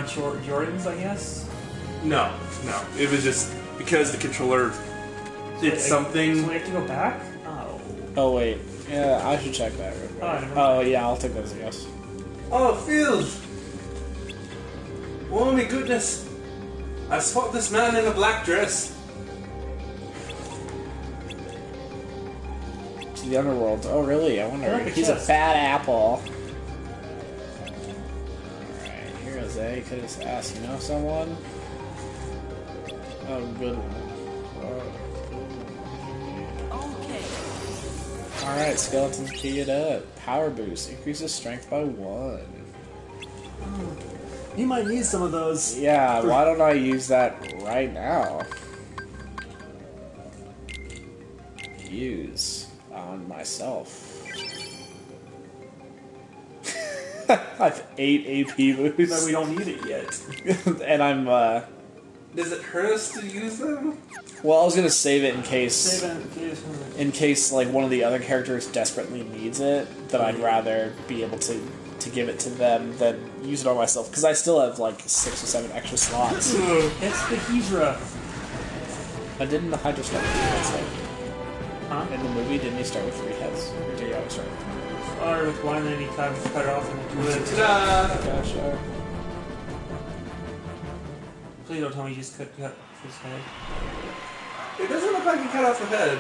on Jordan's, I guess? No. It was just because the controller did something. So we have to go back? Oh. Oh, wait. Yeah, I should check that real quick. Oh, yeah, I'll take those, yes. Oh, Phil! Oh my goodness! I spot this man in a black dress. To the underworld. Oh, really? I wonder. Look at He's a chest. bad apple. Alright, here is A. You could just ask, you know someone? Oh, good one. Okay. Alright, skeletons key it up. Power boost. Increases strength by 1. You might need some of those. Yeah, why don't I use that right now? Use on myself. I have 8 AP boost. But we don't need it yet. And I'm, Does it hurt us to use them? well, I was gonna save it in case... Save it in case. like, one of the other characters desperately needs it, that I'd rather be able to give it to them than use it on myself, because I still have, like, 6 or 7 extra slots. It's the Hydra. I didn't the Hydra start with 3 heads, though. Huh? In the movie, didn't he start with 3 heads? Or did he always start with 3? Or with one, and then he cut it off and do it. Ta-da! Gotcha. Please don't tell me you just cut his head. It doesn't look like he cut off the head.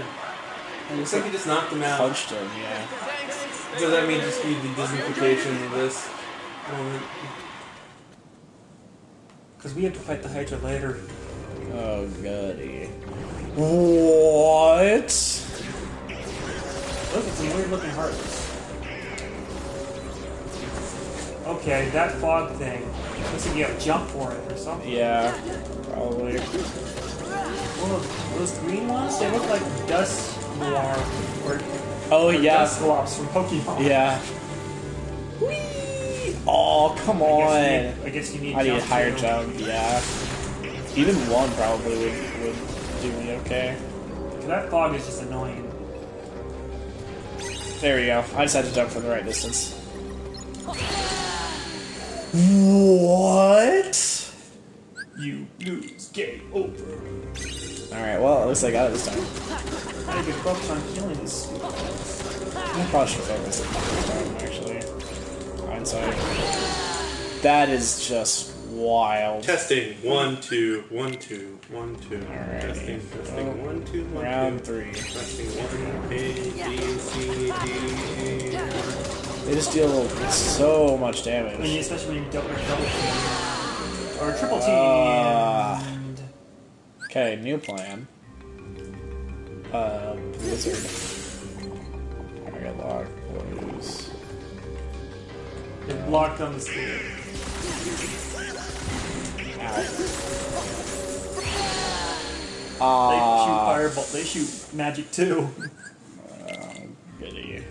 It looks like he just knocked him out. Punched him, yeah. Does that mean just be the Disney-fication of this moment? Because we have to fight the Hydra later. Oh, goody. What? Look, it's a weird looking heartless. Okay, that fog thing. Looks like you have to jump for it or something. Yeah, probably. Well, those green ones, they look like dust noir or Yeah. dust globs from Pokemon. Yeah. Whee! Oh, come on. I guess you need I need a jump higher too. jump, yeah. Even 1 probably would do me okay. That fog is just annoying. There we go. I just had to jump for the right distance. What? You lose. Game over. Alright, well, at least I got it this time. I need to focus on killing this. I probably should focus it this time, actually. Hindsight. That is just wild. Testing. 1, 2, 1, 2, 1, 2. Alright. Testing. Well, 1, 2, 1, round 2. 3. Testing. 1, A, B, C, D, E. They just deal so much damage. I mean, especially when you double team. Or triple team. Okay, new plan. Blizzard. Target lock, close. They're blocked on the screen. They shoot fireball. They shoot magic too. Goody.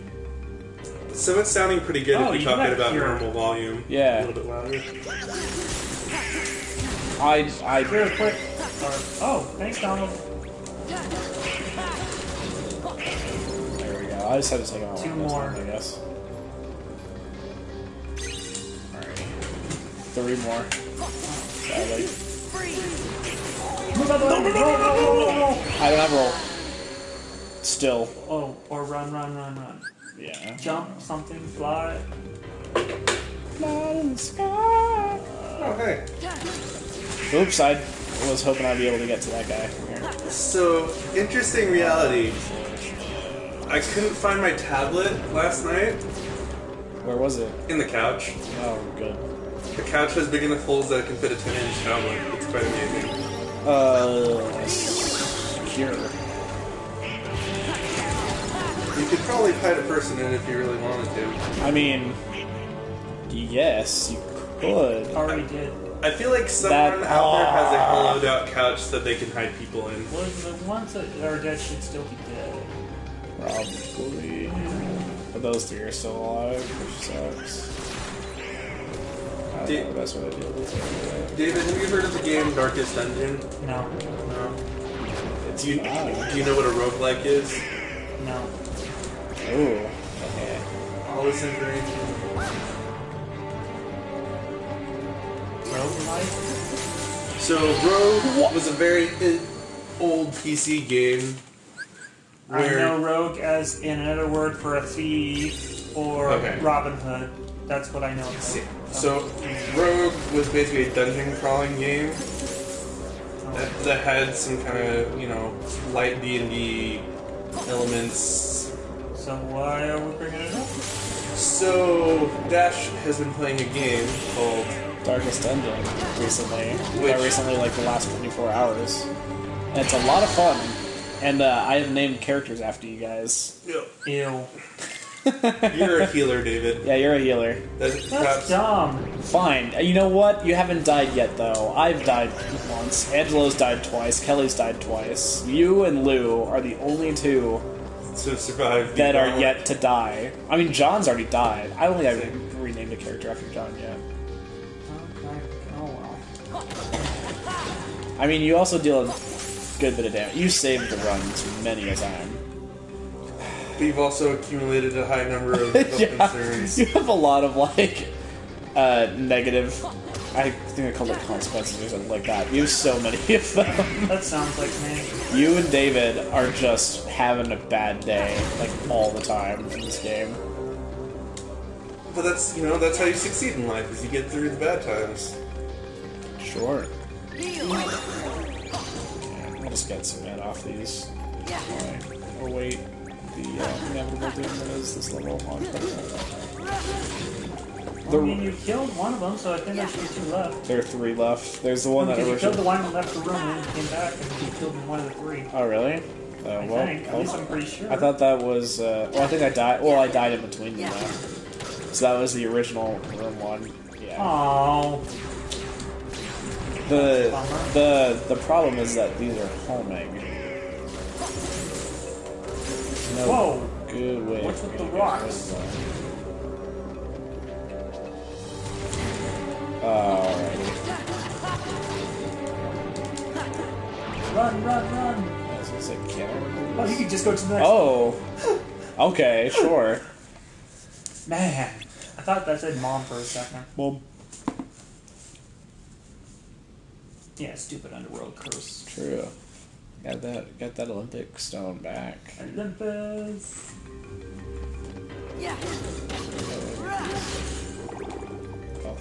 So it's sounding pretty good Oh, if we you talk it got about your- normal volume. Yeah. A little bit louder. I Real quick. Oh, thanks, Donald. There we go. I just had to take out 2 one more. time, I guess. Alright. 3 more. Sadly. No. I don't have roll. Still. Oh, or run. Yeah. Jump, something, fly. Fly in the sky. Oh, hey. Oops, I was hoping I'd be able to get to that guy from here. So, interesting reality. I couldn't find my tablet last night Where was it? in the couch. Oh, good. The couch has big enough holes that it can fit a 10-inch tablet. It's quite amazing. Secure. You could probably hide a person in if you really wanted to. I mean, yes, you could. Already did. I feel like someone out there has a hollowed out couch that they can hide people in. Well, the ones that are dead should still be dead. Probably. But those 3 are still alive, which sucks. I don't know the best way to deal with it. David, have you heard of the game Darkest Dungeon? No. No. It's Do you fine. know what a roguelike is? No. Ooh. Okay. All this information. Roguelike? So Rogue was a very old PC game. I know Rogue as in another word for a thief or Robin Hood. That's what I know. So Rogue was basically a dungeon crawling game that had some kind of, you know, light D&D elements. So why are we bringing it up? So Dash has been playing a game called Darkest Dungeon recently. Recently, like the last 24 hours. And it's a lot of fun. And I have named characters after you guys. Ew. You're a healer, David. Yeah, you're a healer. That's dumb. Fine. You know what? You haven't died yet, though. I've died once. Angelo's died twice. Kelly's died twice. You and Lou are the only two that are yet to die. I mean, John's already died. I don't think I've renamed a character after John yet. Okay. Oh well. I mean, you also deal a good bit of damage. You saved the runs many a time. We've also accumulated a high number of concerns. You have a lot of, like, negative... I think I called it consequences or something like that. You have so many of them. That sounds like me. You and David are just having a bad day, like, all the time in this game. But that's, you know, that's how you succeed in life, is you get through the bad times. Sure. Yeah, I'll just get some men off these. Or wait. The inevitable doom that is this level on. I mean, you killed one of them, so I think there should be 2 left. There are 3 left. There's the one that you killed the one that left the room and then came back, and you killed one of the 3. Oh, really? I think. At least I'm pretty sure. I thought that was. Well, I think I died. Well, I died in between them. So that was the original room one. Yeah. Aww. The problem is that these are homing. No Whoa! Good way. What's with the rocks? Alrighty. Run! I was gonna say, can I? Oh, you can just go to the next Oh! Okay, sure. Man, I thought that said mom for a second. Well, yeah, stupid underworld curse. true. Got that Olympic stone back. Olympus. Yeah. Oh,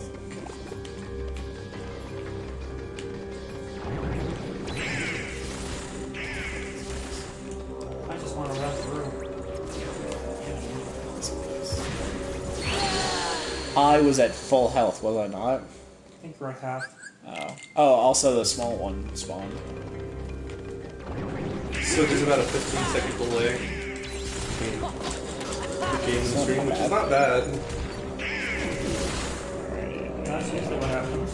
I just want to run through. I was at full health, was I not? I think we're at half. Oh. Oh, also the small one spawned. So there's about a 15-second delay between the game and the stream, which is not bad. That's usually what happens.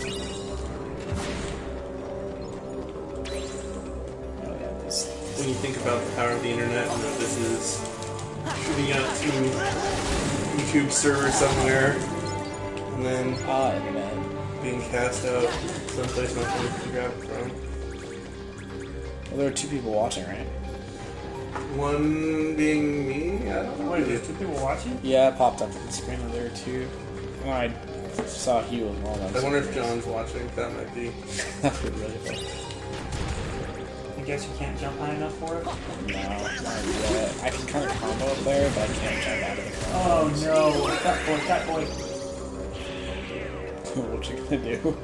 When you think about the power of the internet and that this is shooting out to YouTube server somewhere, and then Internet. being cast out someplace not to grab it from. Well, there are 2 people watching, right? One being me? I don't know. Wait, there's 2 people watching? Yeah, it popped up on the screen that there were 2. Oh, I saw Hugh as well. I wonder if John's watching. That might be. That would be really fun. I guess you can't jump high enough for it? No, not yet. I can kind of combo up there, but I can't jump out of the combo. Oh no, that boy. What you gonna do?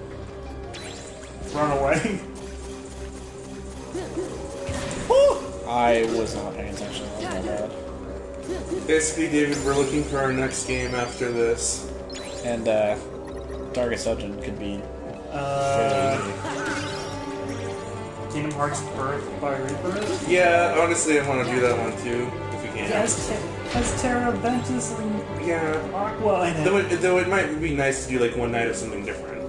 Run away. I was not paying attention. That was my bad. Basically, David, we're looking for our next game after this. And, Darkest Dungeon could be fairly easy. Kingdom Hearts Birth by Rebirth? Yeah, honestly, I want to do that one too, if we can. Has Terra Ventus and Aqua in it. Though it might be nice to do like one night of something different.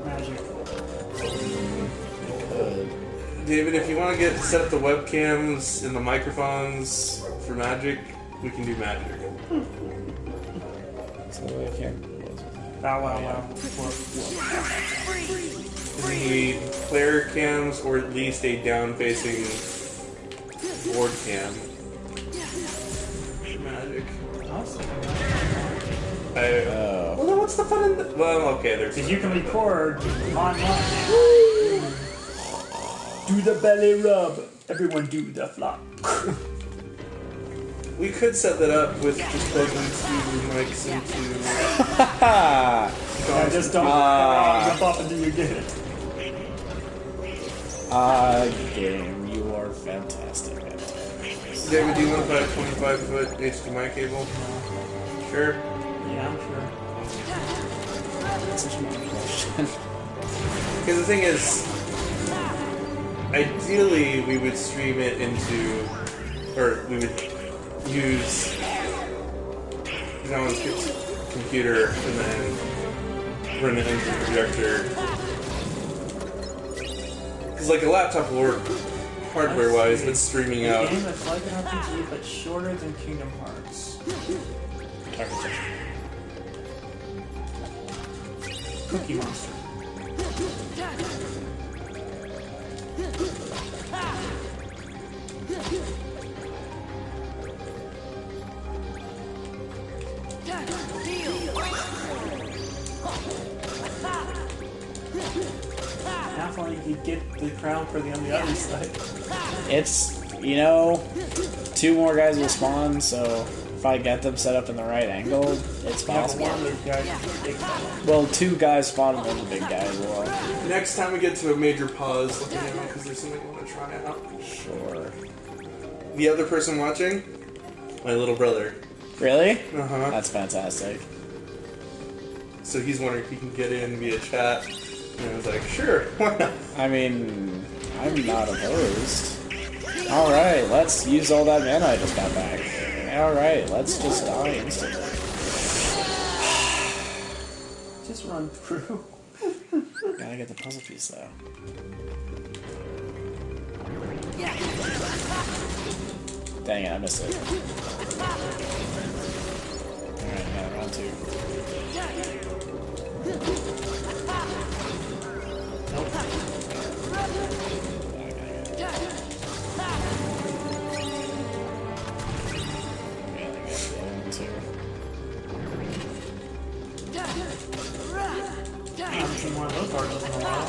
Magic. David, if you want to set up the webcams and the microphones for Magic, we can do Magic. So I can't. Bow wow wow. We need player cams or at least a down-facing board cam. Magic. Awesome. Well, What's the fun in that? Well, okay, there's... Because you can record online. Do the belly rub. Everyone do the flop. We could set that up with just plugging two mics into... Yeah, just don't jump off until you get it. Game, you are fantastic. David, do you want to buy a 25-foot HDMI cable? Sure. Yeah, I'm sure. That's such a good question. Because the thing is, ideally we would stream it into, or we would use John's computer and then run it into the projector. Because like a laptop will work hardware-wise, but streaming a out. game that's like an RPG, but shorter than Kingdom Hearts. Cookie Monster. Half only you get the crown for the on the other side. It's, you know, 2 more guys will spawn, so if I get them set up in the right angle, it's possible. One of those guys is a big fellow. Well, 2 guys spawn and then the big guy will. Next time we get to a major pause, let me know because there's something I want to try out. Sure. The other person watching, my little brother. Really? Uh-huh. That's fantastic. So he's wondering if he can get in via chat. And I was like, sure, why not? I mean, I'm not opposed. Alright, let's use all that mana I just got back. Alright, let's just die instantly. Just run through. Gotta get the puzzle piece, though. Dang it, I missed it. Alright, yeah, round 2. Nope. I haven't seen one of those artists in a while.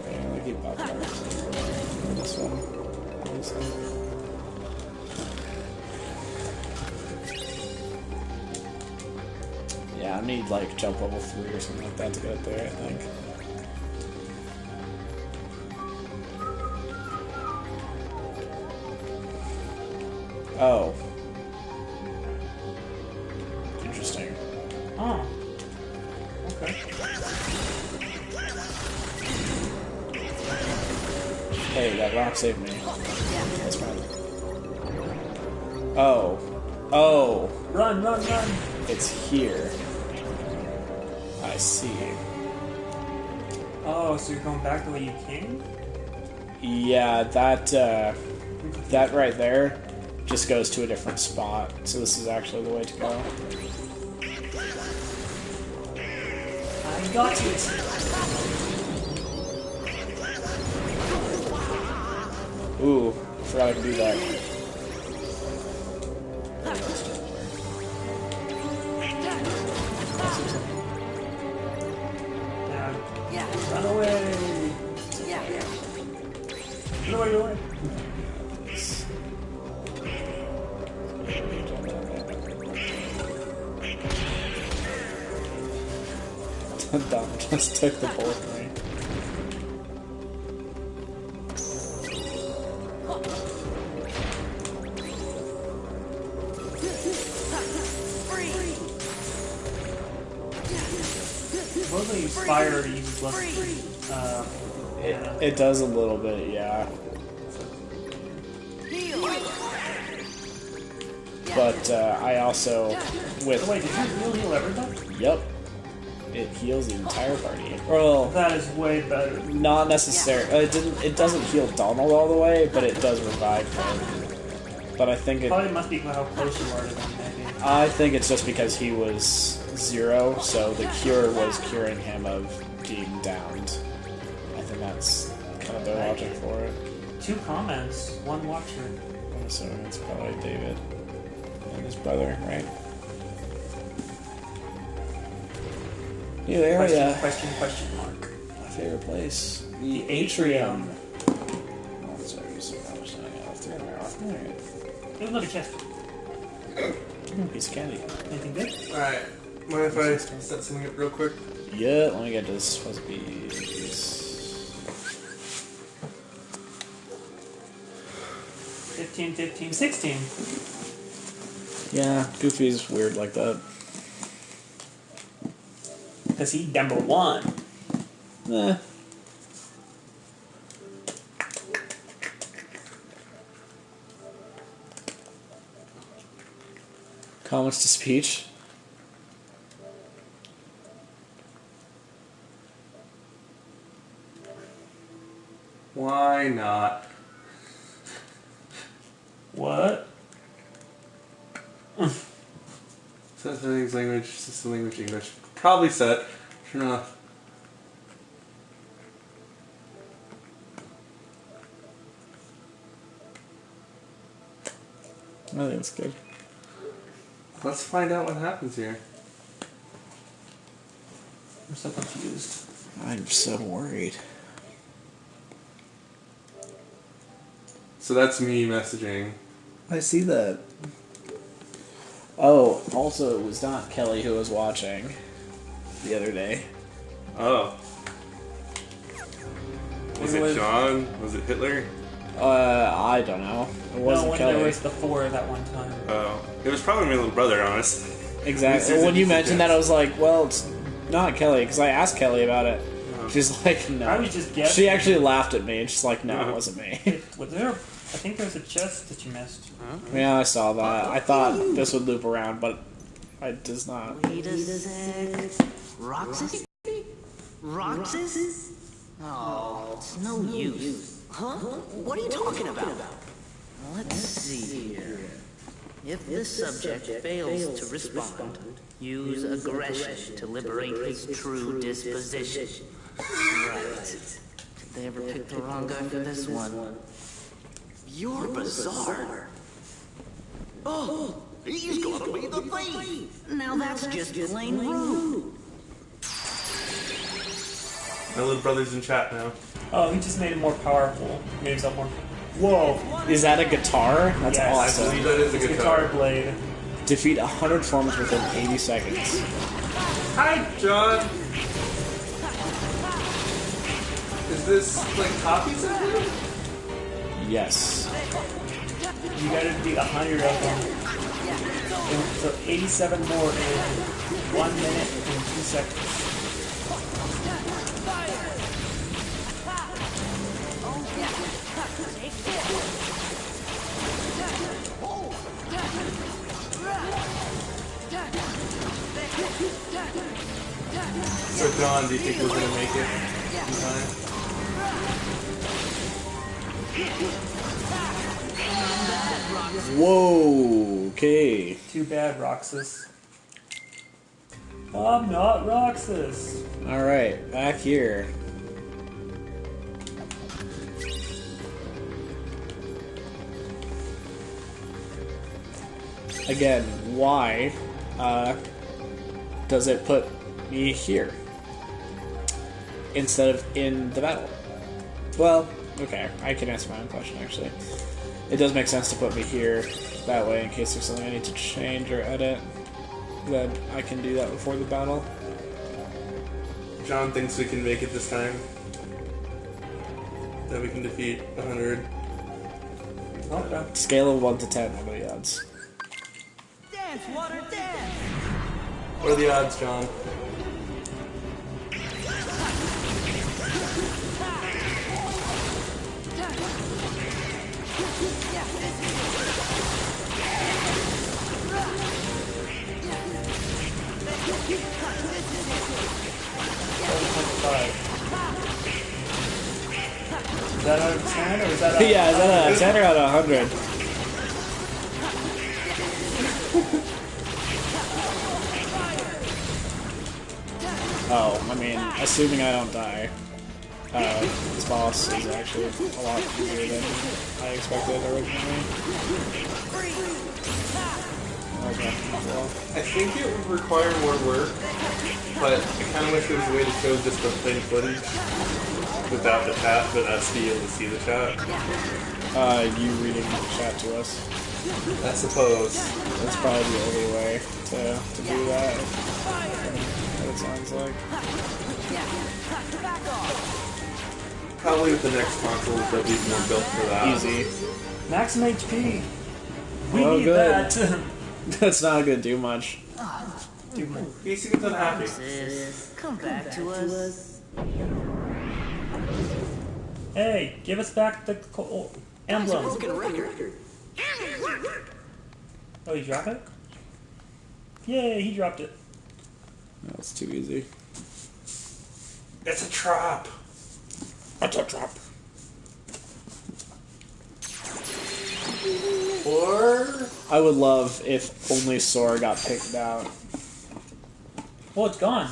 Yeah, we keep popping up. This one. This one. Yeah, I need like jump level 3 or something like that to get up there, I think. Oh. Interesting. Oh. Okay. Hey, that rock saved me. That's fine. Oh. Oh. Run, run, run! It's here. I see. Oh, so you're going back the way you came? Yeah, that right there just goes to a different spot. So this is actually the way to go. I got it! Ooh, forgot I could do that. Yeah. Run away! Run away, run away! Dom just took the bullet from me. Supposedly fire uses less. It does a little bit, yeah. But I also with. Wait, did you really heal everybody? Yep. It heals the entire party. Well, That is way better. not necessarily. It doesn't heal Donald all the way, but it does revive him. But I think it. Probably must be how close you are to them, maybe. I think it's just because he was 0, so the cure was curing him of being downed. I think that's kind of the logic for it. 2 comments, 1 watcher. I'm assuming it's probably David and his brother, right? New area. Question mark. My favorite place. The atrium. Oh, sorry. So how much time I got left? 300 off. Alright. There's another chest. Piece of candy. Anything good? Alright. Mind if I set something up real quick? Yeah, let me get this recipe. 15, 15, 16. Yeah, Goofy's weird like that. Because he number 1. Eh. Comments to speech? Why not? What? Set settings, language, system language, English. Probably set. Turn off. I think it's good. Let's find out what happens here. I'm so confused. I'm so worried. So that's me messaging. I see that. Oh, also, it was not Kelly who was watching the other day. Oh. Was it John? Was it Hitler? I don't know. It wasn't when Kelly. there was the 4 that one time. Oh. It was probably my little brother, honest. Exactly. When you mentioned that, I was like, well, it's not Kelly, because I asked Kelly about it. She's like, no. I was just guessing. She actually laughed at me, and she's like, no, it wasn't me. Was there? I think there was a chest that you missed. Yeah, I saw that. I thought this would loop around, but it does not. Wait a sec. Roxas? Roxas? Oh, it's no use. Huh? What are you talking about? Let's see here. If the subject fails to respond, use aggression to liberate his true disposition. Right. Did they ever pick the wrong guy for this one? You're bizarre. Oh, he's gonna be the thief. Now that's just plain rude. My little brother's in chat now. Oh, he just made it more powerful. Made himself more. Whoa! Is that a guitar? That's Yes. awesome. I believe that is a It's guitar. blade. Defeat 100 forms within 80 seconds. Hi, John. Is this like copies of him? Yes. You gotta beat 100 of them. And so 87 more in 1 minute and 2 seconds. So, John, do you think we're gonna make it in time? Whoa, okay. Too bad, Roxas. I'm not Roxas. Alright, back here. Again, why does it put me here instead of in the battle? Well, okay, I can answer my own question actually. It does make sense to put me here, that way in case there's something I need to change or edit, then I can do that before the battle. John thinks we can make it this time. That we can defeat 100. Okay. Scale of 1 to 10, what are the odds? Dance, water, dance! What are the odds, John? Is that out of 10 or is that out of Yeah, is that a 10 or out of 100? Oh, I mean, assuming I don't die, this boss is actually a lot easier than I expected originally. I think it would require more work, but I kind of wish there was a way to show just the plain footage without the chat, but us be able to see the chat. You reading the chat to us. I suppose. That's probably the only way to do that. What it sounds like. Probably with the next console, they'll be more built for that. Easy. Maximum HP. We Oh, need good. that. That's not gonna do much. He seems unhappy. Come back to us. Hey, give us back the emblem. Broken record. Oh, you drop it? Yay, he dropped it. That's too easy. It's a trap. That's a trap. Or I would love if only Sora got picked out. Oh, it's gone.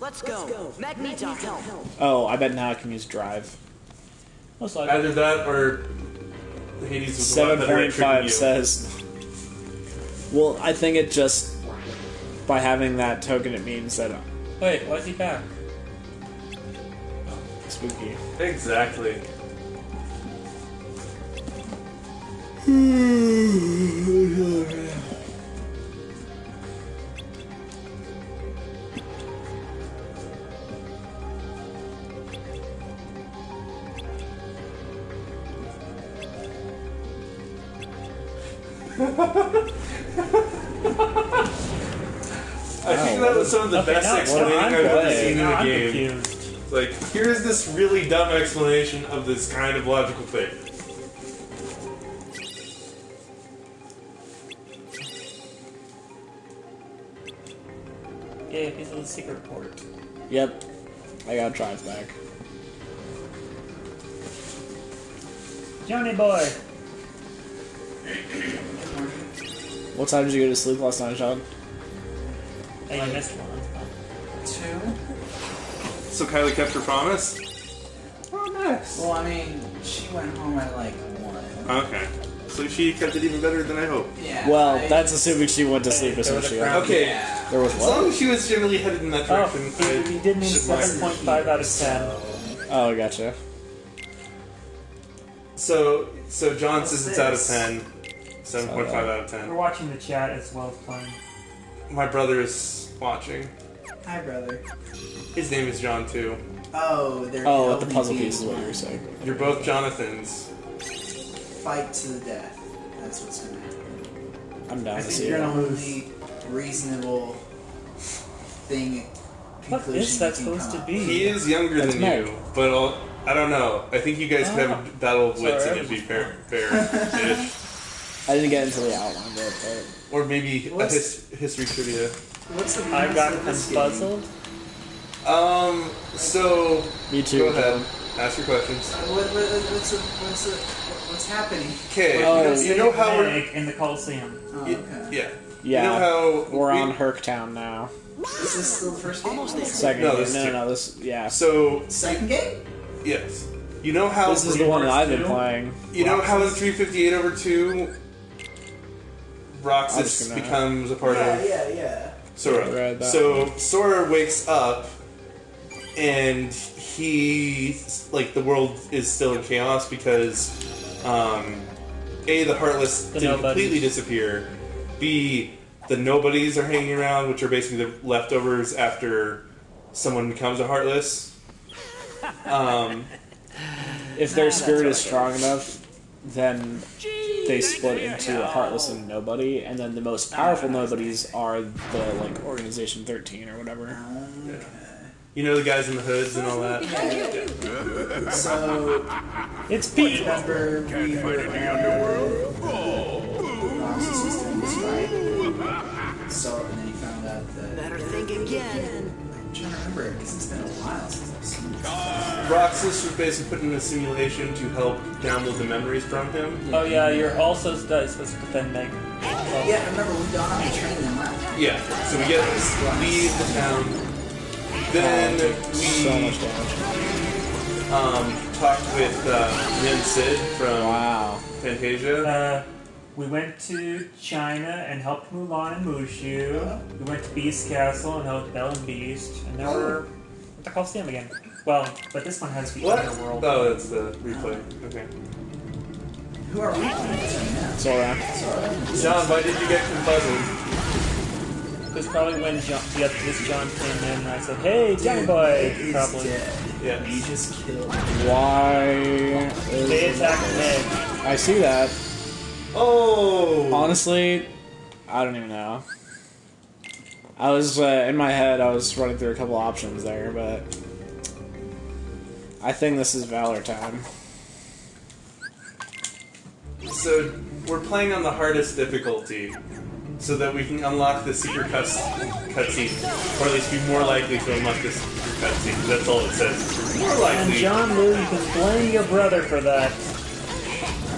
Let's go. Meg needs our help. Oh, I bet now I can use Drive. Most likely. either that or Hades was a lot better at tricking 7.5 you. says. Well, I think it just by having that token, it means that Wait, why is he back? spooky. Exactly. I think that was some of the best now explaining I'm I've ever playing. seen in Now a I'm game. confused. Like, here's this really dumb explanation of this kind of logical thing. Yeah, piece of the secret port. Yep, I got Drive back. Johnny boy. What time did you go to sleep last night, Sean? Hey, you missed one. 2? So Kylie kept her promise? Oh, nice. Well, I mean, she went home at like 1. Okay. So she kept it even better than I hoped. Yeah. Well, I- that's assuming she went to sleep as soon as she got. Okay. Yeah. There was As long what? as she was generally headed in that Oh, direction, he did mean should mind. 7.5 out of 10. Oh, gotcha. So John says it's out of Six. 10. 7.5 out of We're 10. watching the chat as well as playing. My brother is watching. Hi, brother. His name is John too. Oh, they're Oh, with the LVP. puzzle piece is what you were saying. You're both Jonathans. Fight to the death. That's what's gonna happen. I'm down I to think see the it. only reasonable thing. What conclusion is that you can supposed to come be? He is younger That's than Meg. you, but I don't know. I think you guys could have a battle of wits Sorry. and it'd be fair-ish. I didn't get into the outline of it, but Or maybe a What's- history trivia. What's the I premise got of this puzzled. So me too. go ahead. Ask your questions. What's happening? Okay, Oh. you know how we're... Meg in the Coliseum. Oh, y- okay. Yeah. Yeah, You know how we're we- on Herktown now. Is this the first game? Almost there. Second No, game. this is two. No, this. Yeah. So, Second game? yes. You know how... This is the one that I've been playing. You know how in 358 over 2, I'm Roxas just gonna- becomes a part of Yeah. Sora. Yeah, read that So Sora wakes up, and he, like, the world is still in chaos because, A, the Heartless The didn't nobodies. completely disappear. B, the nobodies are hanging around, which are basically the leftovers after someone becomes a Heartless. If their spirit is strong enough, then they split into a Heartless and Nobody, and then the most powerful Nobodies are the like Organization 13 or whatever. You know the guys in the hoods and all that? So, It's Pete. remember we were Roxas was doing this fight. So, and then he found out that... Better think again. I'm trying to remember because it's been a while since I've seen this. Roxas was basically put in a simulation to help download the memories from him. Oh yeah, you're also supposed to defend Meg. Yeah, I remember we got on the train and left. Yeah, so we leave the town. Then So we much damage. talked with Nin Sid from Wow. Fantasia. We went to China and helped Mulan and Mushu. We went to Beast Castle and helped Belle and Beast. And now we're at the Coliseum again. Well, but this one has to be What? Underworld. Oh, that's the replay. Okay. Who are we playing as right now? Sora. John, why did you get confuzzled? Because probably when this John came in, I said, "Hey, Johnny Boy!" He's Probably. dead. Yeah. You just killed him. Why? They attacked Meg. I see that. Oh! Honestly, I don't even know. I was, in my head, I was running through a couple options there, but I think this is Valor time. So, we're playing on the hardest difficulty, so that we can unlock the secret cutscene, or at least be more likely to unlock the secret cutscene. That's all it says. More And likely. John Lou, you can blame your brother for that.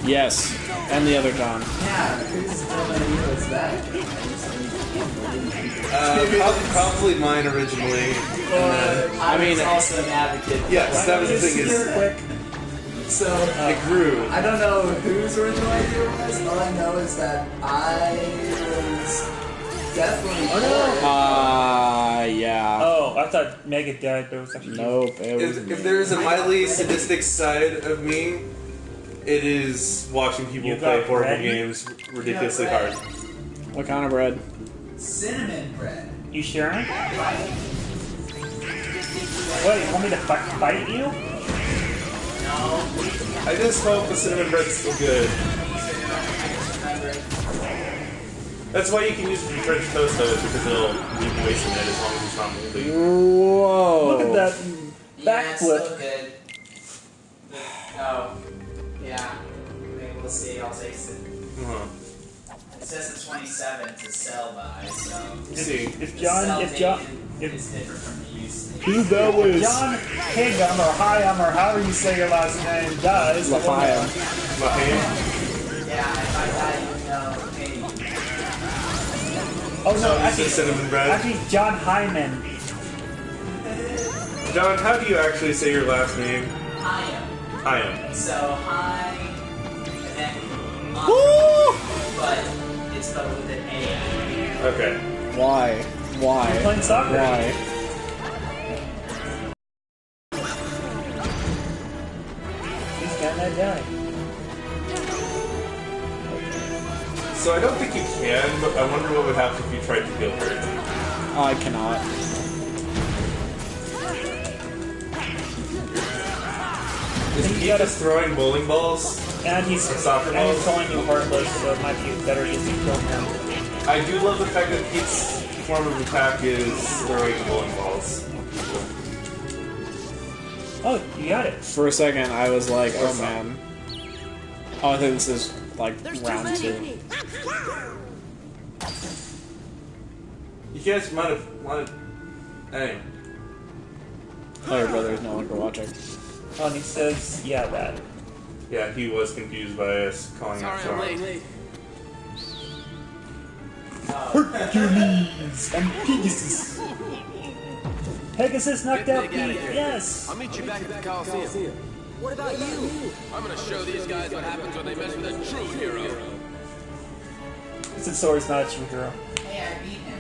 Yes, and the other John. Yeah, whose idea was that? Probably mine originally. I mean, was also an advocate. Yes, that was the thing. Here, quick. So, It grew. I don't know whose original idea was. All I know is that I was definitely for it. Yeah. Oh, I thought Meg had died, but it was actually Nope, it was If there is a mildly sadistic side of me, it is watching people You play got horrible bread? games ridiculously You hard. got bread. What kind of bread? Cinnamon bread. You sure? Right. What, you want me to fight you? No. I just hope the cinnamon bread's still good. That's why you can use it for French toast though, because it'll leave moist in it as long as it's not moldy. Whoa. Look at that Yeah, it's still backflip. good. Oh. Yeah. Maybe we'll see. I'll taste it. Uh-huh. It says the 27th to sell by, so. See, If The John, sell if John, date if is different from the use date. John Higham or Hyam or however you say your last name dies, L'chaim. L'chaim? Yeah, if I die, you know, hey. Oh no, So this actually, is cinnamon bread. actually John Hyman. John, how do you actually say your last name? Hiam. Hyam. So, hi, and then, but it's spelled with an A. Okay. Why? Why? You're playing soccer. Why? He's gonna die. So I don't think you can, but I wonder what would happen if you tried to kill her. I cannot. Is he just throwing bowling balls? And he's Soccer and he's balls? calling you heartless, so it might be better if you kill him. I do love the fact that Pete's form of attack is throwing bowling balls. Oh, you got it. For a second, I was like, oh man. Oh, I think this is like round 2. You guys might have wanted. Anyway. Oh, your brother is no longer watching. Oh, and he says, yeah, that. Yeah, he was confused by us calling out Sora. Hercules and Pegasus. Pegasus knocked out Pete. Yes. I'll meet you back at the Coliseum. What about you? I'm gonna show these guys what happens when they mess with a true hero. Since Sora's not a true hero. Hey, I beat him.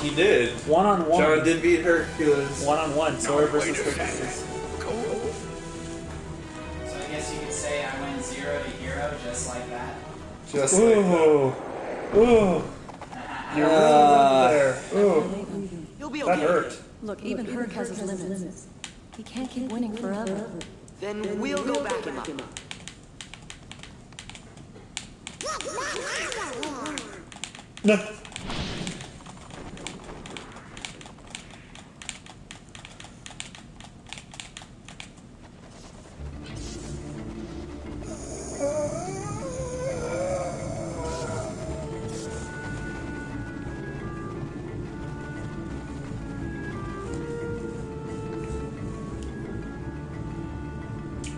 He did. One-on-one. John did beat Hercules. One-on-one. Sora versus Pegasus. So I guess you could say I went 0 to hero just like that. Just like that. Ooh. You're over there. Ooh. You'll be That hurt. Look, even Herc has his limits. He can't keep winning forever. Then we'll go back him up. No.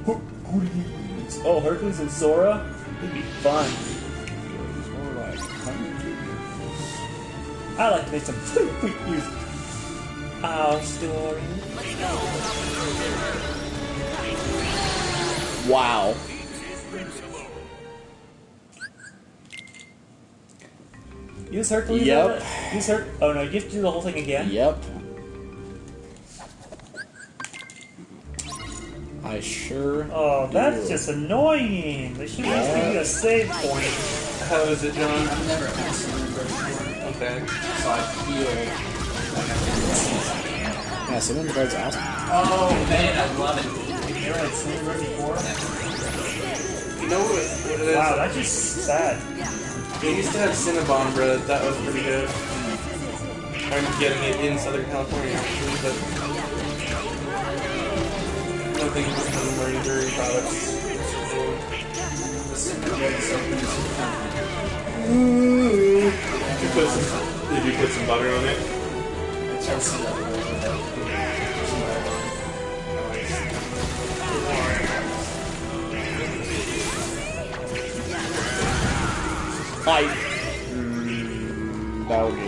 Hercules. Oh, Hercules and Sora? It'd be fun. I like to make some sweet music. Our story. Wow. Use Hercules. Yep. Use Her. Oh no, you have to do the whole thing again. Yep. I sure. Oh, that's do. just annoying. They should just give you a save point. How is it, John? I've never actually before, Okay. so I feel like I've been Yeah, Cinnamon Bird's awesome. Oh man, I love it. You ever had Cinnamon before? You know what it is? Wow, that's just sad. We used to have Cinnabon bread. That was pretty good. I'm getting it in Southern California, actually, but nothing from Marine Dairy products. Did you put some butter on it? That would be.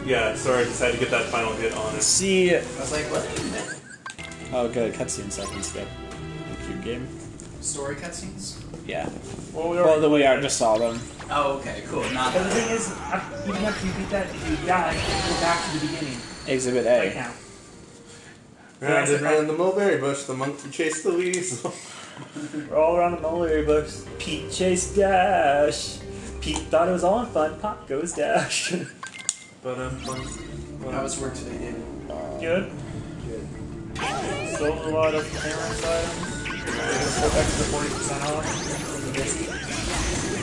Yeah, sorry, I just had to get that final hit on it. See. I was like, what? Oh, good. Cutscene seconds. Good. Cute game. Story cutscenes? Yeah. Well, Then we just saw them. Oh, okay, cool. Not But the thing is, even after you beat that, if you die, go back to the beginning. Exhibit Right A. now. Round and round the mulberry bush, the monkey chased the weasel. We're all around the mulberry bush. Pete chased Dash. Pete thought it was all in fun. Pop goes Dash. How was work today, David? Good. Good. Sold a lot of clearance items. Extra 40% off.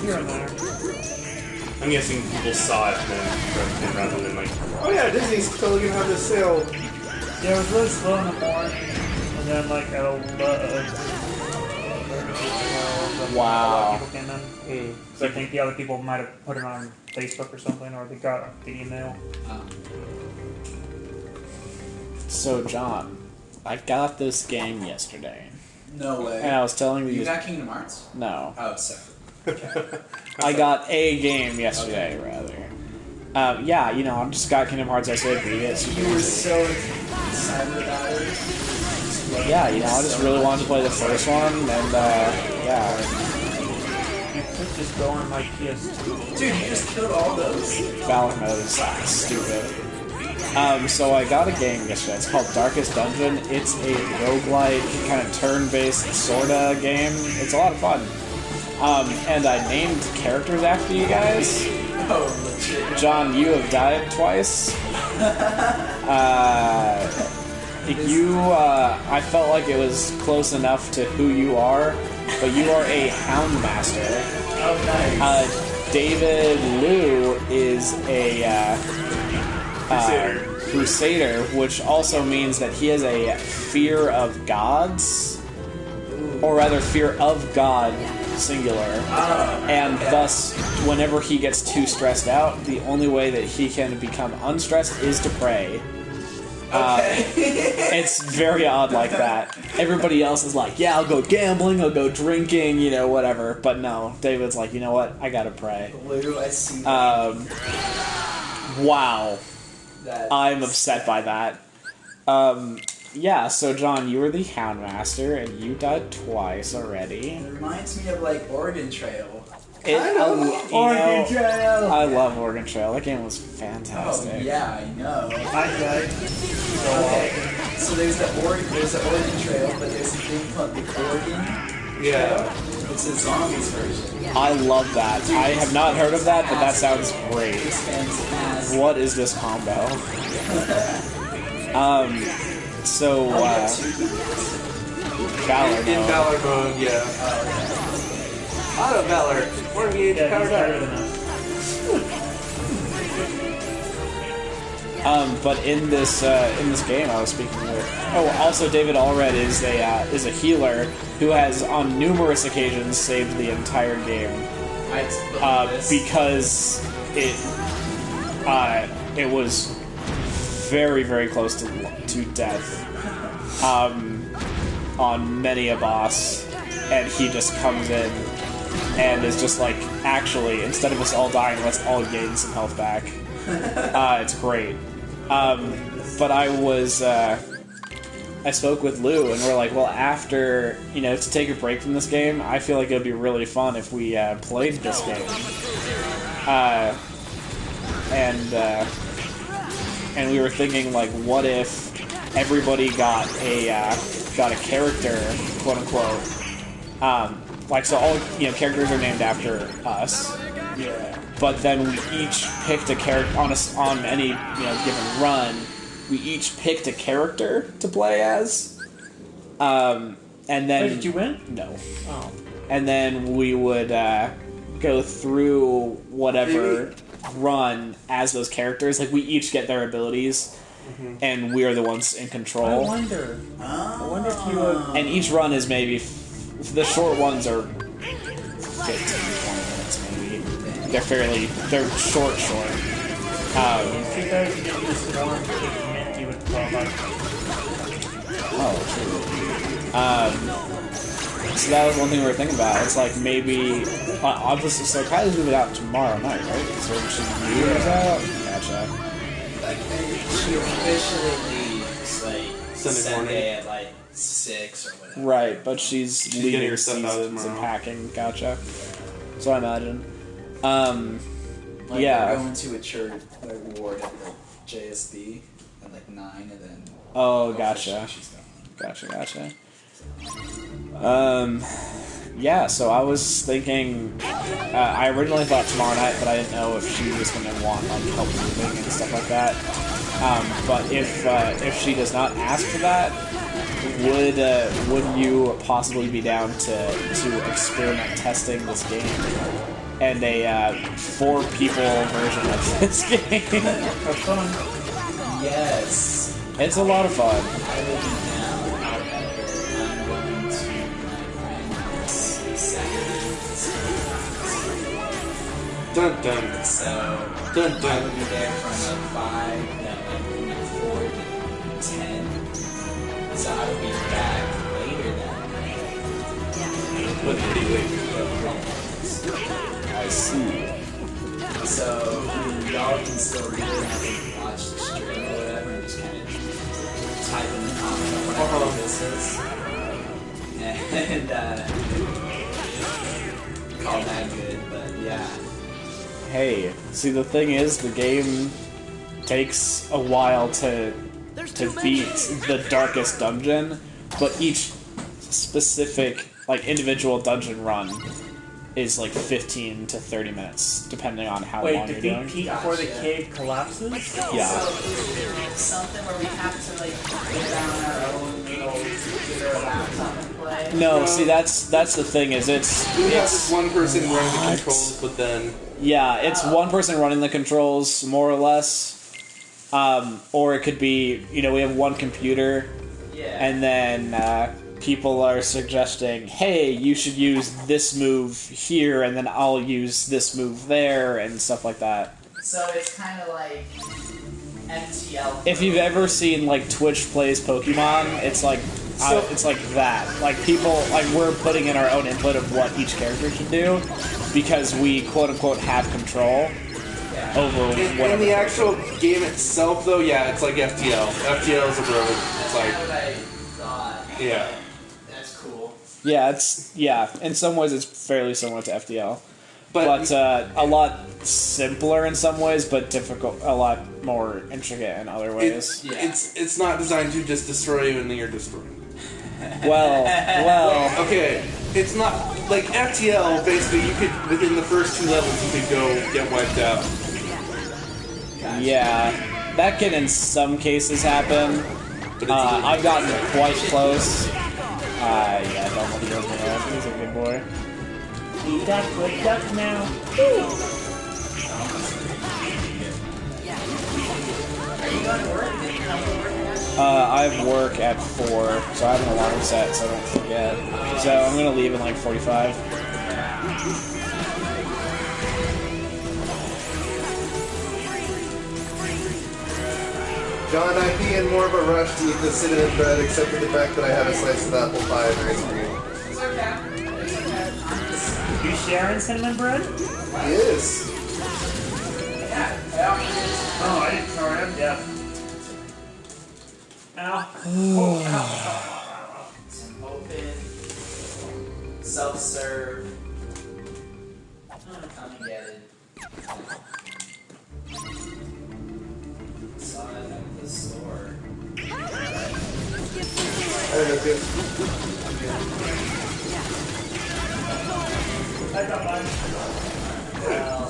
Here and there. I'm guessing people saw it then rather than like, oh yeah, Disney's totally gonna have this sale. Yeah, it was really slow in the morning, and then like at 11, Wow. a lot of people came in. So I think the other people might have put it on Facebook or something, or they got the email. So, John, I got this game yesterday. No way. And I was telling you. You got Kingdom Hearts? No. Oh, separate. I got a game yesterday, rather. Yeah, I just got Kingdom Hearts yesterday, beat it. You were so excited about it. Yeah, I just really wanted to play the first one, and, yeah. You could just go on my PS2. Dude, you just killed all those? Valor mode is stupid. So I got a game yesterday. It's called Darkest Dungeon. It's a roguelike, kind of turn-based sorta game. It's a lot of fun. And I named characters after you guys. Oh, legit. John, you have died twice. I felt like it was close enough to who you are, but you are a Houndmaster. Oh, nice. David Liu is a Crusader, which also means that he has a fear of gods, or rather, fear of God, singular, and thus, whenever he gets too stressed out, the only way that he can become unstressed is to pray. It's very odd like that. Everybody else is like, yeah, I'll go gambling, I'll go drinking, whatever. But no, David's like, you know what? I gotta pray. Lou, I see that. Wow. That I'm upset by that. Yeah, so John, you were the Houndmaster, and you died twice already. It reminds me of, like, Oregon Trail. Oregon Trail! I love Oregon Trail. That game was fantastic. Oh, yeah, I know. I died. Okay, so there's the Oregon Trail, but there's a thing called the Oregon Trail. It's a zombies version. I love that. I have not heard of that, but that sounds great. It's fantastic. What is this combo? So, Valor In mode. Valor mode, yeah. Auto Valor. We're engaged, Yeah, he's powered better up. than us. But in this game, I was speaking with. Oh, also David Allred is a healer who has on numerous occasions saved the entire game because it was very, very close to death on many a boss, and he just comes in and is just like, actually, instead of us all dying, let's all gain some health back. It's great. But I was I spoke with Lou, and we're like, well, after, you know, to take a break from this game, I feel like it would be really fun if we played this game. And we were thinking, like, what if everybody got a character, quote unquote. Like, so all, you know, characters are named after us. Yeah. But then we each picked a character on any, you know, given run. We each picked a character to play as. And then... Wait, did you win? No. Oh. And then we would go through whatever run as those characters. Like, we each get their abilities, and we are the ones in control. I wonder if you would... And each run is maybe... the short ones are 15, 20 minutes, maybe. They're short. If you guys did this one pigment, you would call that... Oh, true. So that was one thing we were thinking about. It's like maybe... obviously, so Kylie's moving out tomorrow night, right? So she moves out? Gotcha. She officially leaves, like, Sunday morning. at, like, 6 or whatever. Right, but she's getting leaving her stuff out seasons and tomorrow. packing. Gotcha. So I imagine. Like, Yeah. we're going to a church ward at the JSB at, like, 9, and then... Oh, gotcha. She's gone. Gotcha. Yeah, so I was thinking, I originally thought tomorrow night, but I didn't know if she was going to want, like, help moving and stuff like that. But if she does not ask for that, would you possibly be down to experiment testing this game and a 4-people version of this game? Have fun. Yes. It's a lot of fun. I will be down. However, I'm going to my friend's Saturday. Dun dun. So, Dun I dun. will be there from like 4 to 10. So I will be back later that night. But pretty late. I see. So y'all can still read it and watch the stream or whatever and just kind of type in the comment or whatever this is. And call that good, but yeah. Hey, see, the thing is, the game takes a while to beat the darkest dungeon, but each specific, like, individual dungeon run is like 15 to 30 minutes, depending on how Wait, long you're defeat doing. Pete before the cave collapses? Yeah. So it's something where we have to like get down our own little computer or laptop and play. No, see, that's the thing, is We have this one person running the What? controls, but then yeah, it's one person running the controls, more or less. Or it could be, you know, we have one computer, Yeah. and then people are suggesting, hey, you should use this move here, and then I'll use this move there, and stuff like that. So it's kind of like MTL. If you've ever seen, like, Twitch plays Pokemon, it's like that. Like, people, like, we're putting in our own input of what each character should do, because we, quote-unquote, have control over whatever. in the actual game itself, though, yeah, it's like FTL. FTL is a road. It's like, what I thought. yeah. That's cool. Yeah, in some ways it's fairly similar to FDL. But a lot simpler in some ways, but difficult, a lot more intricate in other ways. it's not designed to just destroy you and then you're destroyed. Well, Okay, it's not like FTL. Basically, you could within the first 2 levels you could go get wiped out. yeah, that can in some cases happen. But it's I've gotten quite close. Yeah, don't let he does me off. He's a good boy. Eat that good duck now. Are you going to work? Did you come to work now? I have work at 4, so I have an alarm set so I don't forget. So I'm gonna leave in like 45. John, I'd be in more of a rush to eat the cinnamon bread, except for the fact that I have a slice of apple pie and ice cream. It's okay. It's okay. You sharing cinnamon bread? Yes. Yeah. Oh, I didn't. Sorry, I'm deaf. I Some open. Self-serve. Come and get it. Saw it at the store. That's good. I got mine. Well,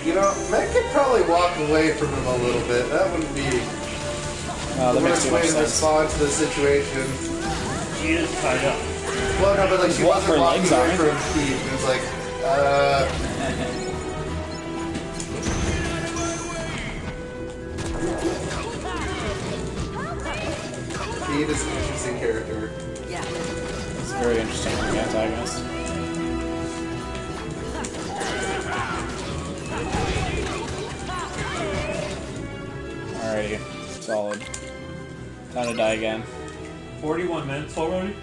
You know, Matt could probably walk away from him a little bit. That wouldn't be Oh, the that makes worst too way much to sense. respond to the situation. She is tied up. Well, no, but like she What, wasn't her walking legs away aren't? from Pete. It was like, Pete is an interesting character. It's very interesting antagonist. Alrighty, solid. Time to die again. 41 minutes already?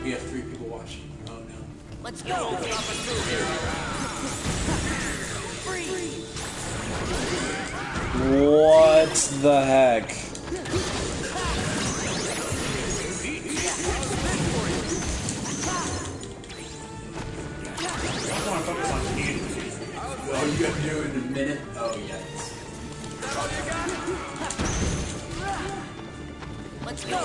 We have 3 people watching. Oh no. Let's go. What the heck? I want to focus on speed. Oh, you got to do it in a minute? Oh, yes. Let's go.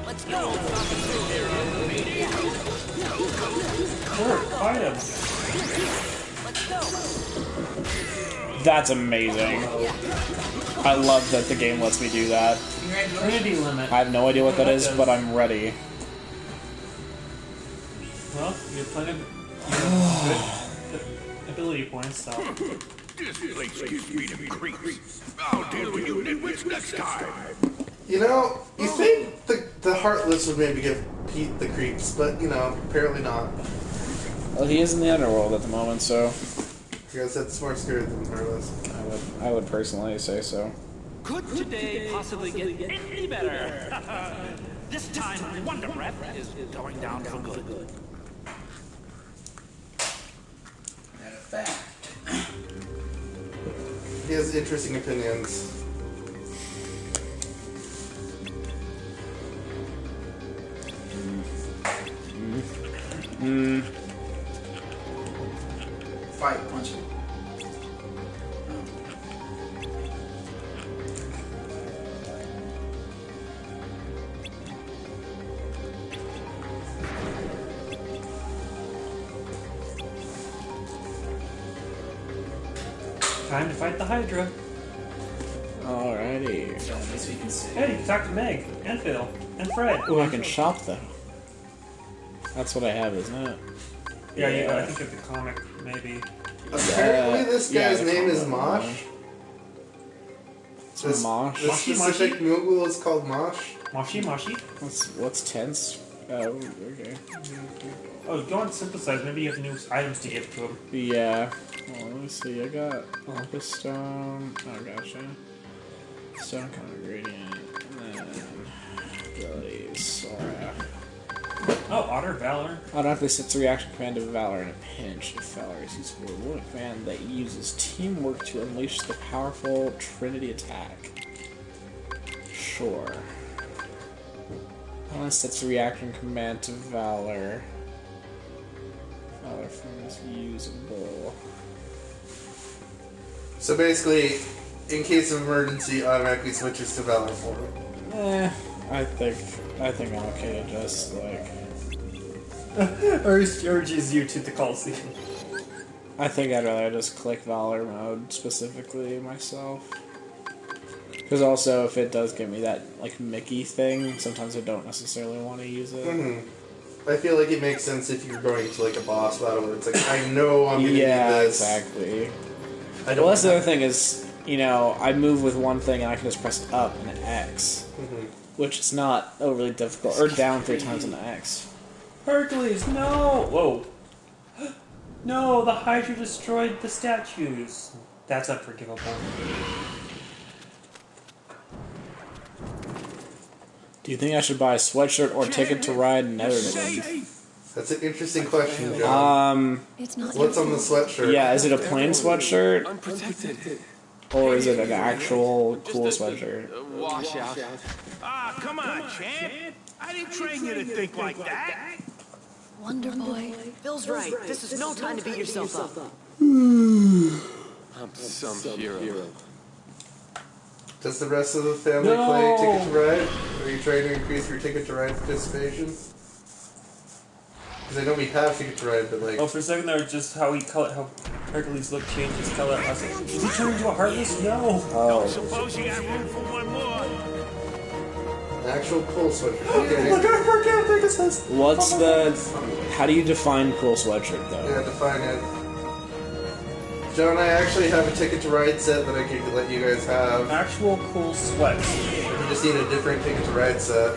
Let's go. Sure, fight him. Let's go. That's amazing. I love that the game lets me do that. Trinity limit. I have no idea what that is, but I'm ready. Well, you have plenty of good ability points, so. This place gives me the creeps. I'll deal with you nitwits next time. You know, you think the Heartless would maybe give Pete the creeps, but, you know, apparently not. Well, he is in the underworld at the moment, so I guess that's more scary than Heartless. I would personally say so. Could today possibly get any better? This time, Wonder Breath is going down for good. matter of fact. He has interesting opinions. Fight, punch him. Time to fight the Hydra. Alrighty. So at least we can see. Hey, you can talk to Meg, and Phil, and Fred. Oh, I can shop though. That's what I have, isn't it? Yeah, you I think of the comic, maybe. Apparently this yeah, guy's the name is comic, Mosh. This, Mosh? this Moshi, specific Moshi? Moogle is called Mosh. Moshi Moshi? What's tense? Oh, okay. Oh, go on synthesize. Maybe you have new items to give to him. Yeah. Well, let me see. I got Opus Stone. Oh, gotcha. Stone Color Gradient. And then abilities. Sora. Oh, Otter Valor. Automatically sets a reaction command to Valor in a pinch. If Valor is used for a rewarding command that uses teamwork to unleash the powerful Trinity attack. Sure. Sets a reaction command to Valor. Valor form is usable. So basically, in case of emergency, automatically switches to Valor form. I think I'm okay to just like. Urges you to the Coliseum. I think I'd rather just click Valor mode specifically myself. Because also, if it does give me that like Mickey thing, sometimes I don't necessarily want to use it. Mm-hmm. I feel like it makes sense if you're going to like a boss battle where it's like, I know I'm gonna need this. Exactly. I don't Well, that's the other thing is, you know, I move with one thing and I can just press up and X, which is not overly difficult, or down 3 times on the X. Hercules, no! Whoa. No, the Hydra destroyed the statues. That's unforgivable. Do you think I should buy a sweatshirt or ticket to ride Netherlands? That's an interesting question, John. It's not What's on the sweatshirt? Yeah, is it a plain sweatshirt? Or is it an actual cool sweatshirt? Wash out. Ah, come on, champ. I didn't train you to think like that. Wonder Boy. Phil's right. This is no time to beat yourself up. I'm some hero. Does the rest of the family play Ticket to Ride? Are you trying to increase your Ticket to Ride participation? Because I know we have Ticket to Ride, but like... Oh, for a second there, just how Hercules look changed his color. I was like, is he turning into a Heartless? No! Oh. Suppose you got room for one more. Actual cool sweatshirt. Okay. What's the... How do you define cool sweatshirt, though? Yeah, define it. John, I actually have a Ticket to Ride set that I could let you guys have. Actual cool sweats. You just need a different Ticket to Ride set.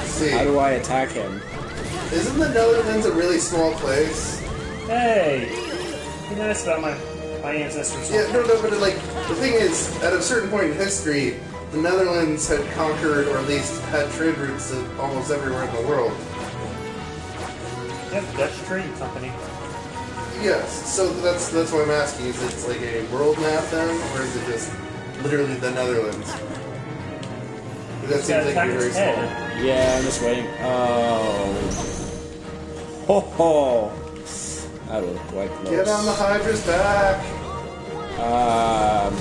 See. How do I attack him? Isn't the Netherlands a really small place? Hey! Be nice about my ancestors. Yeah, no, but like, the thing is, at a certain point in history, the Netherlands had conquered, or at least had trade routes to almost everywhere in the world. Yep, Dutch Trading Company. Yes, so that's what I'm asking. Is it like a world map then, or is it just literally the Netherlands? That seems like it'd be very small. Yeah, I'm just waiting. Oh. Ho ho! That was quite close. Get on the Hydra's back! Or...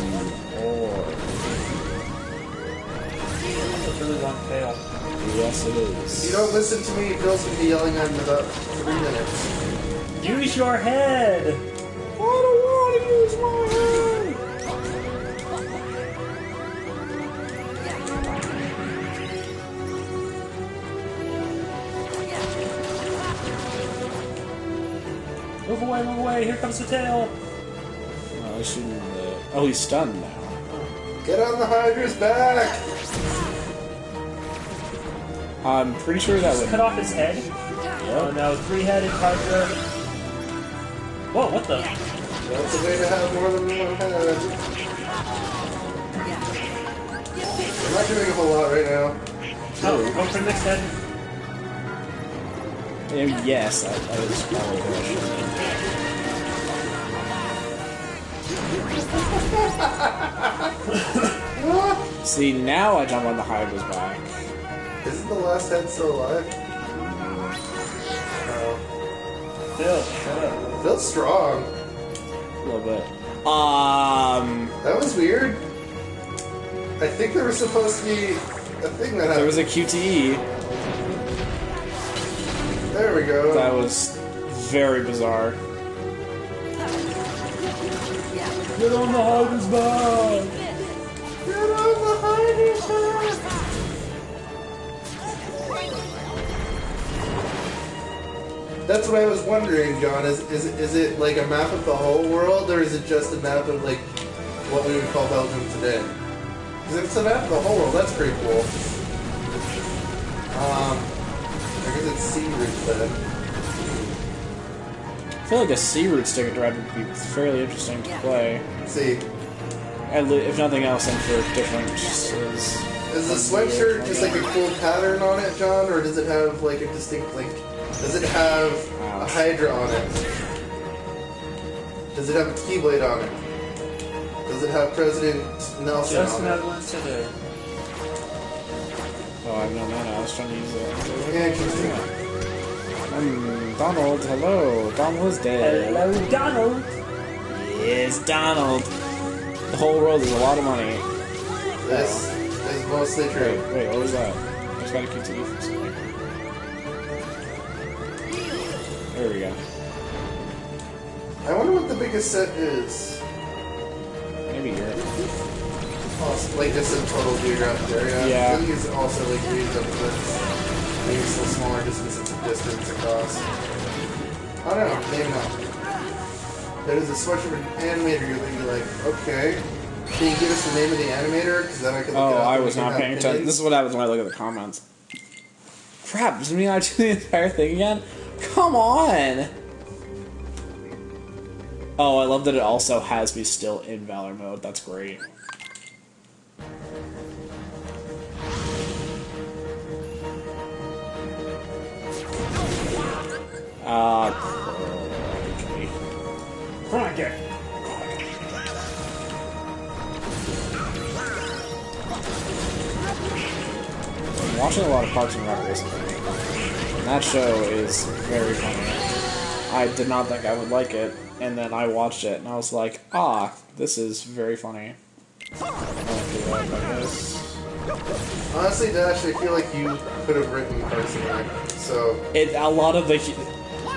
That's a really long tail. Yes, it is. If you don't listen to me, Phil's gonna be yelling at me in about 3 minutes. Use your head! I don't want to use my head! Move away, here comes the tail! Oh, I shouldn't... Oh, he's stunned now. Get on the Hydra's back! I'm pretty sure that would... Cut off his head? Oh no, 3-headed Hydra. Whoa, what the? That's a way to have more than one head. I'm not doing a whole lot right now. Oh, go for the next head. Yes, that was probably what I should. See, now I jump on the Hydra's back. Isn't the last head still alive? Phil, shut up. Phil's strong. A little bit. That was weird. I think there was supposed to be a thing that happened. There was a QTE. There we go. That was very bizarre. Get on the Hydra's back! Get on the Hydra's back! That's what I was wondering, John. Is it like a map of the whole world, or is it just a map of like what we would call Belgium today? Because if it's a map of the whole world, that's pretty cool. I guess it's sea route then. I feel like a sea route Ticket to Ride would be fairly interesting to play. See. If nothing else, then for differences. Is the sweatshirt just like a cool pattern on it, John, or does it have like a distinct like? Does it have a Hydra on it? Does it have a Keyblade on it? Does it have President Nelson Just on another it? one today. Oh, I have no mana. I was trying to use it. Interesting. Donald, hello. Donald is dead. Hello, Donald! Yes, Donald. The whole world is a lot of money. This is mostly true. Wait, what was that? I just got a QTE for a second. There we go. I wonder what the biggest set is. Maybe here. Oh, like just in total geographic area. Yeah. I think it's also like used up to maybe still smaller just because it's a distance across. I don't know, maybe not. There's a switch of an animator you're thinking like, okay. Can you give us the name of the animator? Because then I can look it up. I was not paying attention. This is what happens when I look at the comments. Crap, does it mean I do the entire thing again? Come on! Oh, I love that it also has me still in Valor mode. That's great. Project. I'm watching a lot of Parks and Rec recently, and that show is very funny. I did not think I would like it, and then I watched it, and I was like, ah, this is very funny. I'll do that, I guess. Honestly, Dash, I feel like you could have written Parks and Rec, so... A lot of the...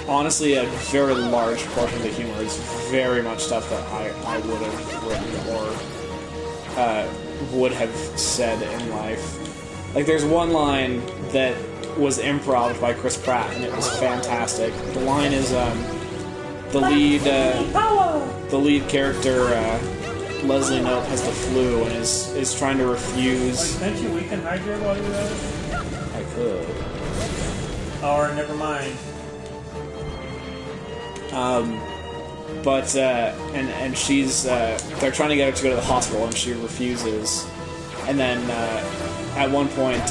Honestly, a very large portion of the humor is very much stuff that I would have written or would have said in life. Like, there's one line that was improv by Chris Pratt, and it was fantastic. The line is, the lead character, Leslie Knope, has the flu and is trying to refuse... Can't you weaken Hydra while you're at it? I could. Or, never mind. And she's, they're trying to get her to go to the hospital, and she refuses. And then, at one point,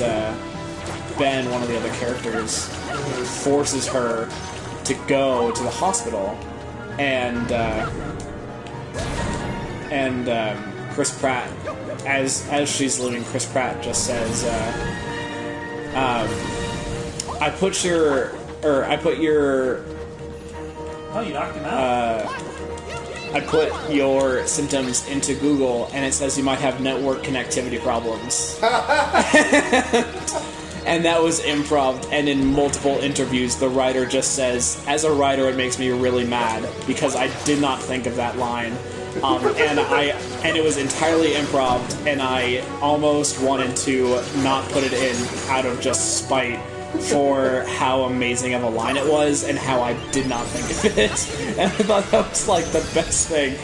Ben, one of the other characters, forces her to go to the hospital, and Chris Pratt, as she's leaving, Chris Pratt just says, I put your... Oh, you knocked him out? I put your symptoms into Google, and it says you might have network connectivity problems. And that was improv, and in multiple interviews, the writer just says, as a writer, it makes me really mad, because I did not think of that line. And it was entirely improv, and I almost wanted to not put it in out of just spite for how amazing of a line it was and how I did not think of it. And I thought that was like the best thing,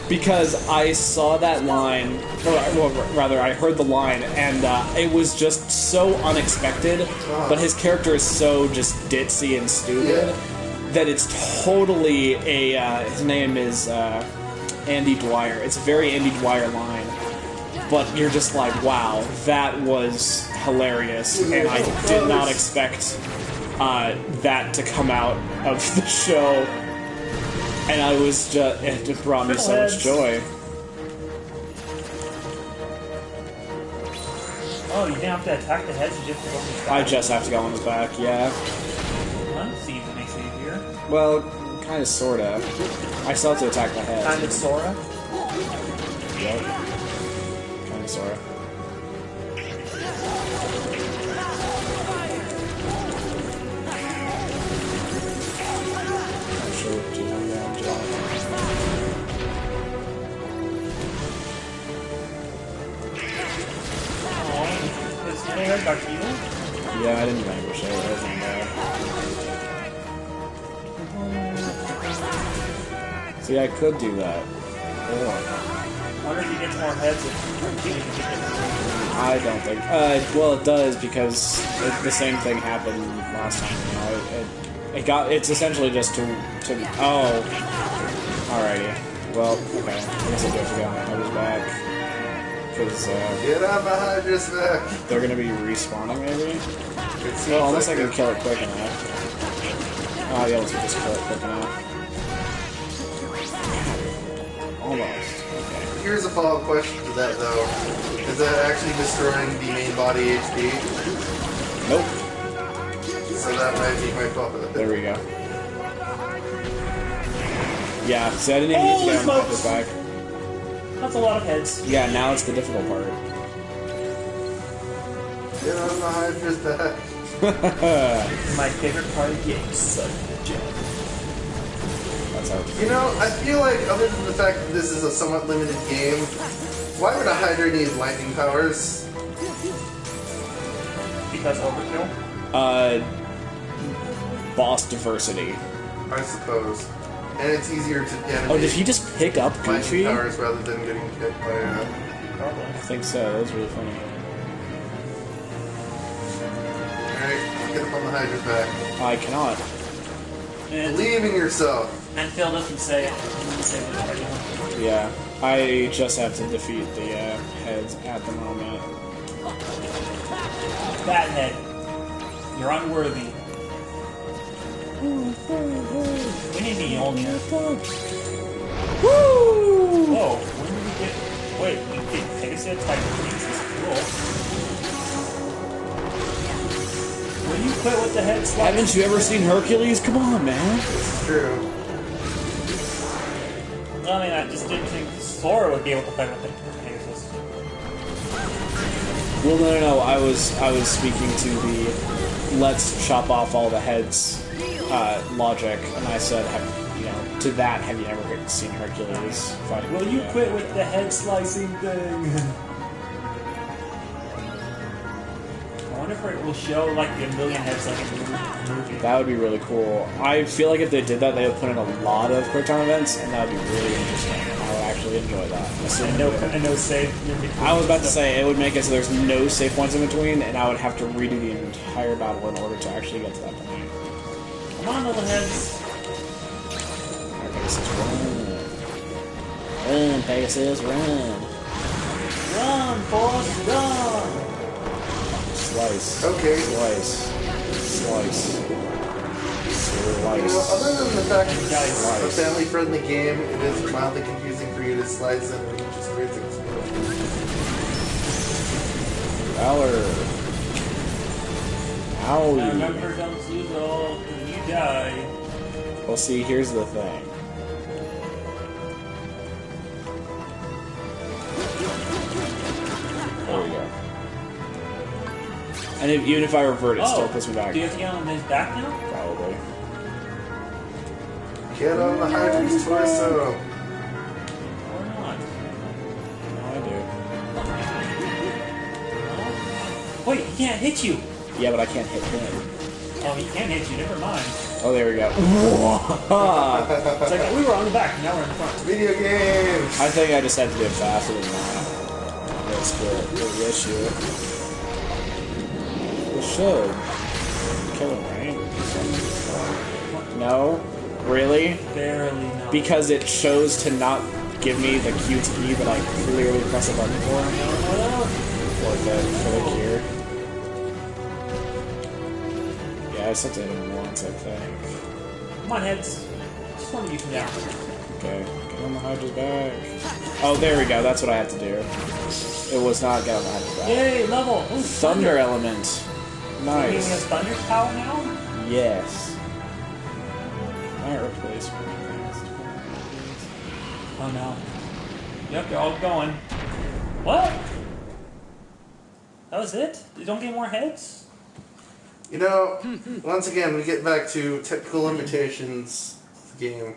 because I saw that line, or well, rather I heard the line, and it was just so unexpected, but his character is so just ditzy and stupid that it's totally a, his name is Andy Dwyer. It's a very Andy Dwyer line, but you're just like, wow, that was hilarious, and I did not expect that to come out of the show, and I was just, it just brought me so much joy. Oh, you didn't have to attack the heads, you just have to go on his back? I just have to go on his back, yeah. Well, see if it makes it easier. Well, kind of, sorta. I still have to attack the head. Kind of, sorta? Yep. Kind of, sorta. Yeah, I didn't vanquish it. That wasn't bad. See, I could do that. I wonder if he gets more heads I don't think. Well, it does, because the same thing happened last time. You know, it's essentially just to. Oh, alrighty. Well, okay. I guess I do have to get on the Hydra's back. Because, get on the Hydra's back! They're gonna be respawning, maybe? Well, unless I can kill it quick enough. Oh, yeah, let's just kill it quick enough. Almost. Okay. Here's a follow-up question to that, though. Is that actually destroying the main body HP? Nope. So that might be my fault. There we go. Yeah, see, I didn't even get to get on the Hydra's back. That's a lot of heads. Yeah, now it's the difficult part. Get on the Hydra's back. My favorite part of the game, son of a That's how. You know, I feel like other than the fact that this is a somewhat limited game, why would a Hydra need lightning powers? Because overkill? Boss diversity. I suppose. And it's easier to animate. Oh, did he just pick up Goofy? Lightning powers rather than getting hit by I think so. That was really funny. Alright, get up on the Hydra's back. I cannot. And, Believe in yourself. and Phil doesn't say it. Yeah, I just have to defeat the heads at the moment. Fathead. You're unworthy. We need the Mjolnir. Woo! Whoa, when did we get... Wait, we get Pegasus type things. This is cool. Will you quit with the head slap? Haven't you ever seen Hercules? Come on, man. It's true. I mean, I just didn't think Sora would be able to fight with the Pegasus. Well, no. I was speaking to the let's chop off all the heads logic, and I said, to that, have you ever seen Hercules fighting? Will you quit with the head slicing thing? I wonder if it will show like a million heads like in the movie. That would be really cool. I feel like if they did that, they would put in a lot of quick time events, and that would be really interesting. I would actually enjoy that. And no save. I was about to say, it would make it so there's no save points in between, and I would have to redo the entire battle in order to actually get to that point. Come on, little heads. Pegasus, run, Pegasus, run. Run, boss, run! Slice. Okay. Slice. Slice. You know, other than the fact that Slice. it's a family-friendly game, it is mildly confusing for you to slice and reach just weird things. Valor. Owie. Remember, don't lose all when you die. Well, see, here's the thing. There we go. And even if I revert, it still puts me back. Do you have to get on his back now? Probably. Get on the Hydra's torso. Or not? No, I do. Wait, he can't hit you! Yeah, but I can't hit him. Oh, he can hit you, never mind. Oh, there we go. It's like, we were on the back, now we're in the front. Video games! I think I just had to do it faster than that. That's the issue. It should. Kill him, right? No? Really? Barely not. Because it chose to not give me the QTE that I clearly pressed a button for? For the cure. Yeah, I just have to hit him once, I think. Come on, heads. Just want to use him down. Okay, get on the Hydra's back. Oh, there we go, that's what I have to do. It was not get on the Hydra's back. Yay, level! Ooh, Thunder element. So he Nice. has thunder power now? Yes. Might replace me. Oh no. Yep, they're all going. What? That was it? You don't get more heads? You know, once again, we get back to technical limitations of the game.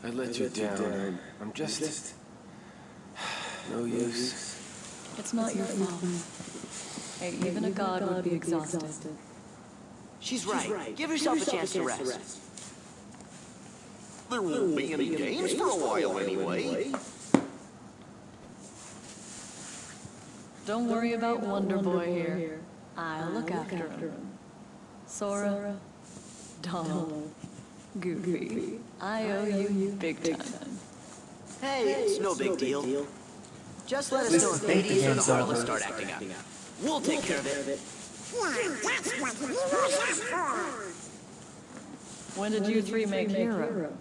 I let you down. I'm just no use. It's not your fault. Hey, even a god would be exhausted. She's right. Give yourself a chance to rest. There won't be any games for a while anyway. Don't worry about Wonder Boy here. I'll look after him. Sora, Donald, Goofy, I owe you big time. Hey, it's no big deal. Just let us know if Hades or the Heartless start acting up. We'll take care of it. When did you three make Hero?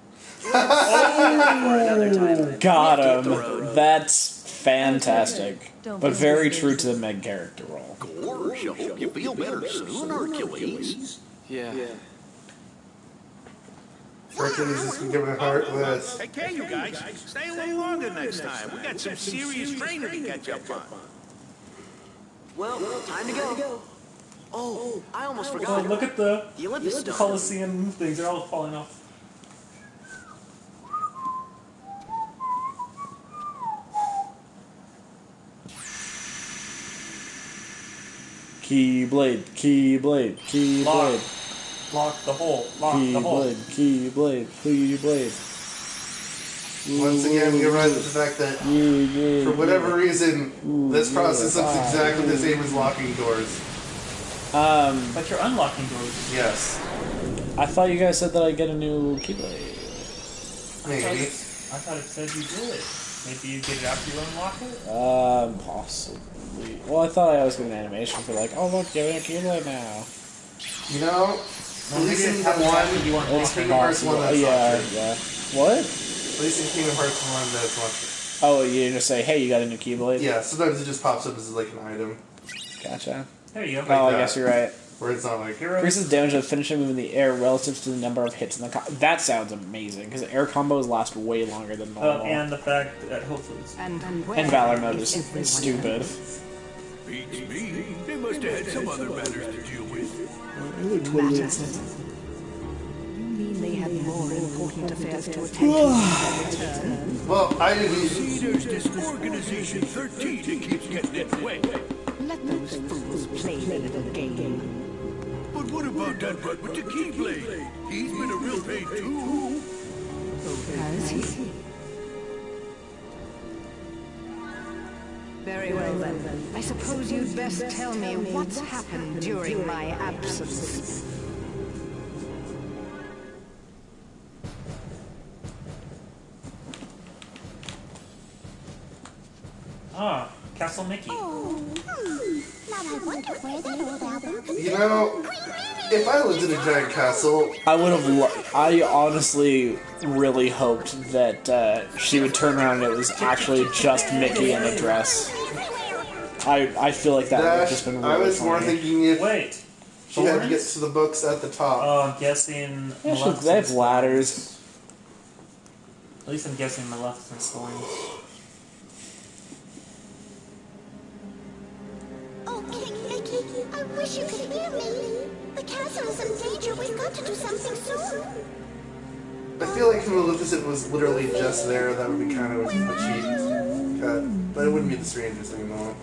Got him. That's fantastic. But very true to the Meg character role. Gosh, I hope you feel better soon, Hercules. Yeah. Hercules is becoming heartless. Take care, you guys. Stay a little longer next time. We got some serious training to catch up on. Well, time to go. Oh, I almost Oh, forgot. look at the Olympus Stone. Colosseum things. They're all falling off. Keyblade, Keyblade, Keyblade. Lock the hole. Lock the hole. Keyblade, Keyblade. Once again, you're right with the fact that, for whatever reason, this process looks exactly the same as locking doors. But you're unlocking doors. Yes. I thought you guys said that I'd get a new Keyblade. Maybe. I thought it said you did. Maybe you get it after you unlock it? Possibly. Well, I thought I was getting an animation for like, oh look, you're in a Keyblade now. You know, at least in the one, Kingdom Hearts 1, that's not true. Yeah. What? At least in Kingdom Hearts 1, that's not true. Oh, you just say, hey, you got a new Keyblade? Yeah, sometimes it just pops up as like an item. Gotcha. There you go. Oh, I guess you're right. Where it's not like... Increases damage of finishing move in the air relative to the number of hits in the combo. That sounds amazing, because air combos last way longer than normal. And the fact that hopefully... And Valor mode is stupid. Beats me. They must have had some other matters to deal with. Matters? You mean they had more important affairs to attend to than return? Well, I didn't... See, there's this Organization 13 that keeps getting in the way. Let those fools play their little game. But what about that one with the Keyblade? He's been a real pain too. Has he? Very well then. I suppose you'd best tell me what's happened during my absence. Ah, Castle Mickey. Now I wonder where that old album could You know, if I lived in a giant castle... I would have... I honestly really hoped that she would turn around and it was actually just Mickey in a dress. I feel like that would have just been really I was more funny. thinking if... Wait. She had to get to the books at the top. Oh, I'm guessing... Yeah, Maleficent's they have ladders. At least I'm guessing Maleficent's thorns. Oh, King Mickey, I wish you could hear me. The castle is in danger. We've got to do something soon. I feel like if Maleficent was literally just there, that would be kind of a cheat cut. But it wouldn't be the strangest thing in the world.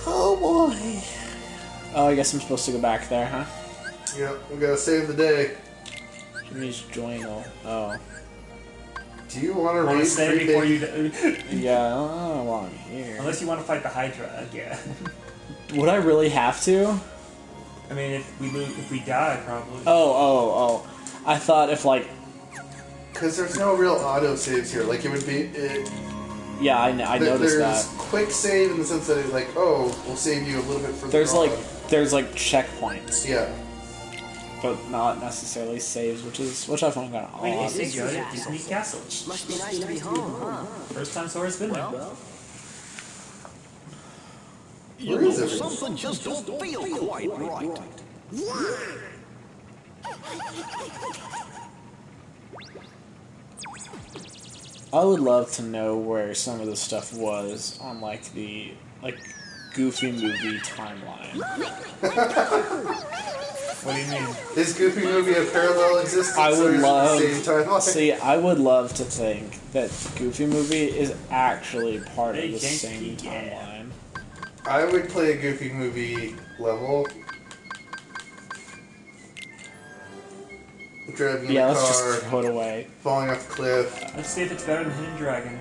Oh boy. Oh, I guess I'm supposed to go back there, huh? Yep, we gotta save the day. Jimmy's journal. Oh. Do you want to Want to read save Free before Baby? Yeah, I don't know while I'm here. Unless you want to fight the Hydra again. Would I really have to? I mean, if we die, probably. Oh. I thought if, like... Because there's no real auto-saves here. Like, it would be... Yeah, I noticed there's that. quick save in the sense that it's like, oh, we'll save you a little bit further There's on. like checkpoints. Yeah. But not necessarily saves, which I find kind of odd. Wait, is it good at Disney Castle? Must be nice to be home, huh? First time Sora's been there. You know, something just don't feel quite right. I would love to know where some of this stuff was on like the Goofy movie timeline. What do you mean? Is Goofy movie a parallel existence? I would love. Same timeline? See, I would love to think that Goofy movie is actually part of the same timeline. I would play a Goofy movie level. Driving in a let's car, just throw it away. falling off a cliff. Let's see if it's better than Hidden Dragon.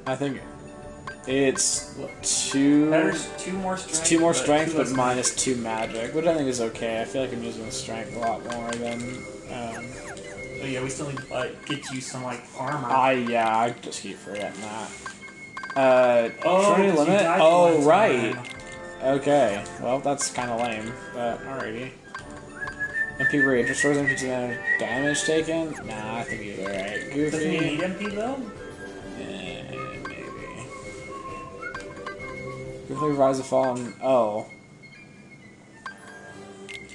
I think it's two more strength. It's 2 more strength, but less minus 2 magic, which I think is okay. I feel like I'm using strength a lot more than. Oh yeah, we still need to get you some armor. I just keep forgetting that. Shorty because you limit. died Oh one right. time. Okay. Well, that's kind of lame, but alrighty. MP rage restores MP damage taken. Nah, I think you're right. Goofy. Doesn't he need MP though? Maybe. Goofy revives the fallen. Oh.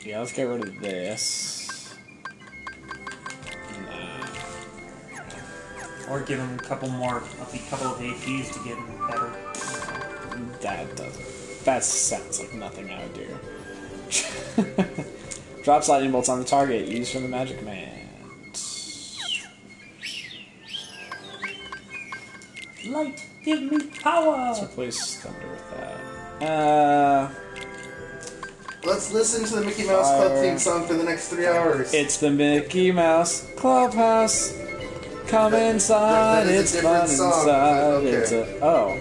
Yeah, let's get rid of this. Nah. Or give him a couple of APs to get him better. That doesn't. That sounds like nothing I would do. Drops lightning bolts on the target. Used from the magic command. Light, give me power! Let's replace thunder with that. Let's listen to the Mickey Mouse Club theme song for the next 3 hours. It's the Mickey Mouse Clubhouse. Come inside, that is it's a fun different song, inside. but okay. It's oh.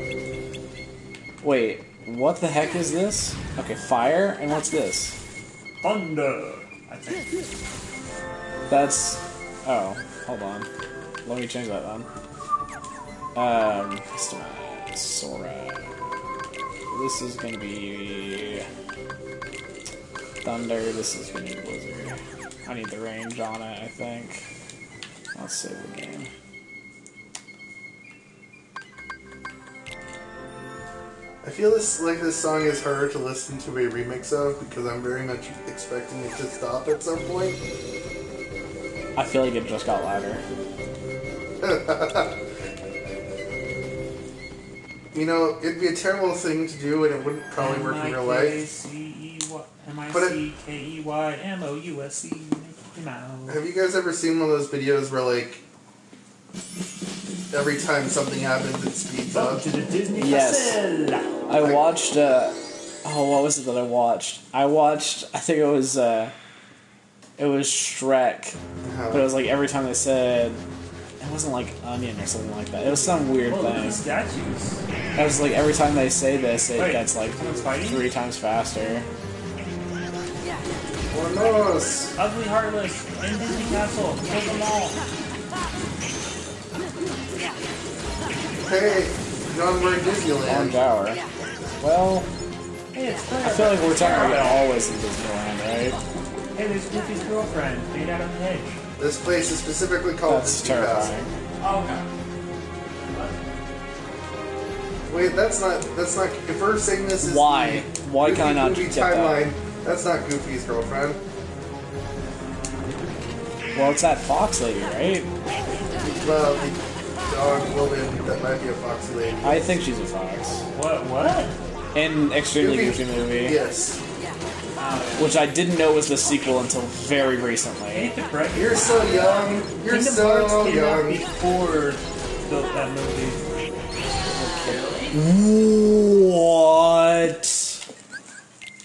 Wait, what the heck is this? Okay, fire, and what's this? Thunder, I think. That's... oh, hold on. Let me change that then. Customize, Sora. This is gonna be... thunder, this is gonna be blizzard. I need the range on it, I think. I'll save the game. I feel like this song is harder to listen to a remix of because I'm very much expecting it to stop at some point. I feel like it just got louder. You know, it'd be a terrible thing to do and it wouldn't probably work in real life. M-I-C-K-E-Y-M-O-U-S-E. Have you guys ever seen one of those videos where, like, every time something happens, it speeds up? To the Disney yes. Castle. I watched, oh, what was it that I watched? I think it was Shrek. But it was like every time they said, it wasn't like onion or something like that. It was some weird thing. Statues. It was like every time they say this, it gets like 3 times faster. Hornos! Ugly Heartless in Disney Castle. Kill them all. Hey, John, we're in Disneyland. Orange Hour. Well, Hey, it's I feel like we're technically always in Disneyland, right? Hey, there's Goofy's girlfriend made out of a hedge. This place is specifically called That's Disney Castle. terrifying. Oh, no. Wait, that's not, if we're saying this is Why? Why can I not movie get that? timeline, that's not Goofy's girlfriend. Well, it's that fox lady, right? Well, the dog woman, that might be a foxy lady. I think she's a fox. What? In Extremely Goofy Movie. Yes. Which I didn't know was the sequel until very recently. You're so young. You're Kingdom so Hearts came out young. before that movie. What?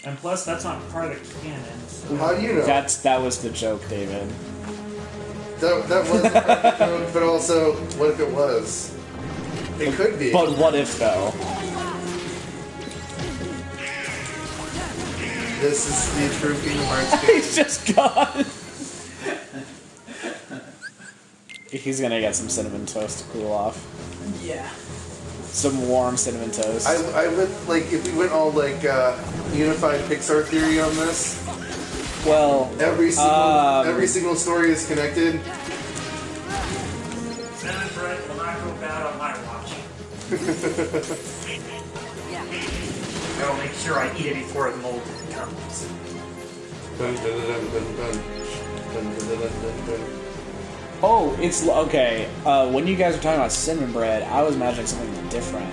And plus, that's not part of the canon. So. How do you know? That was the joke, David. That was the part of the joke, but also, what if it was? It could be. But what if, though? This is the true Kingdom Hearts game. He's just gone. He's gonna get some cinnamon toast to cool off. Yeah. Some warm cinnamon toast. I would, like, if we went all, like, unified Pixar theory on this. Well, every single story is connected. Cinnamon bread will not go bad on my watch. I'll make sure I eat it before the mold comes. Dun, dun, dun, dun, dun, dun. Dun, dun, dun, dun, dun. Oh, it's okay. When you guys were talking about cinnamon bread, I was imagining something different,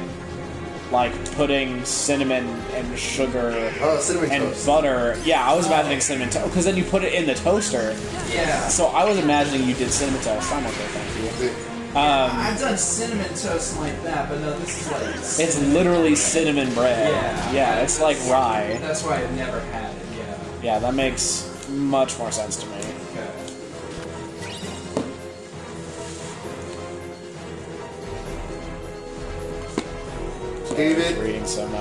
like putting cinnamon and sugar and toast. butter. Yeah, I was imagining cinnamon toast because then you put it in the toaster. Yeah. So I was imagining you did cinnamon toast. I'm okay, thank you. I've done cinnamon toast like that, but no, this is like... It's literally cinnamon bread. Yeah, it's like rye. That's why I've never had it, yeah. Yeah, that makes much more sense to me. Okay. David, reading some,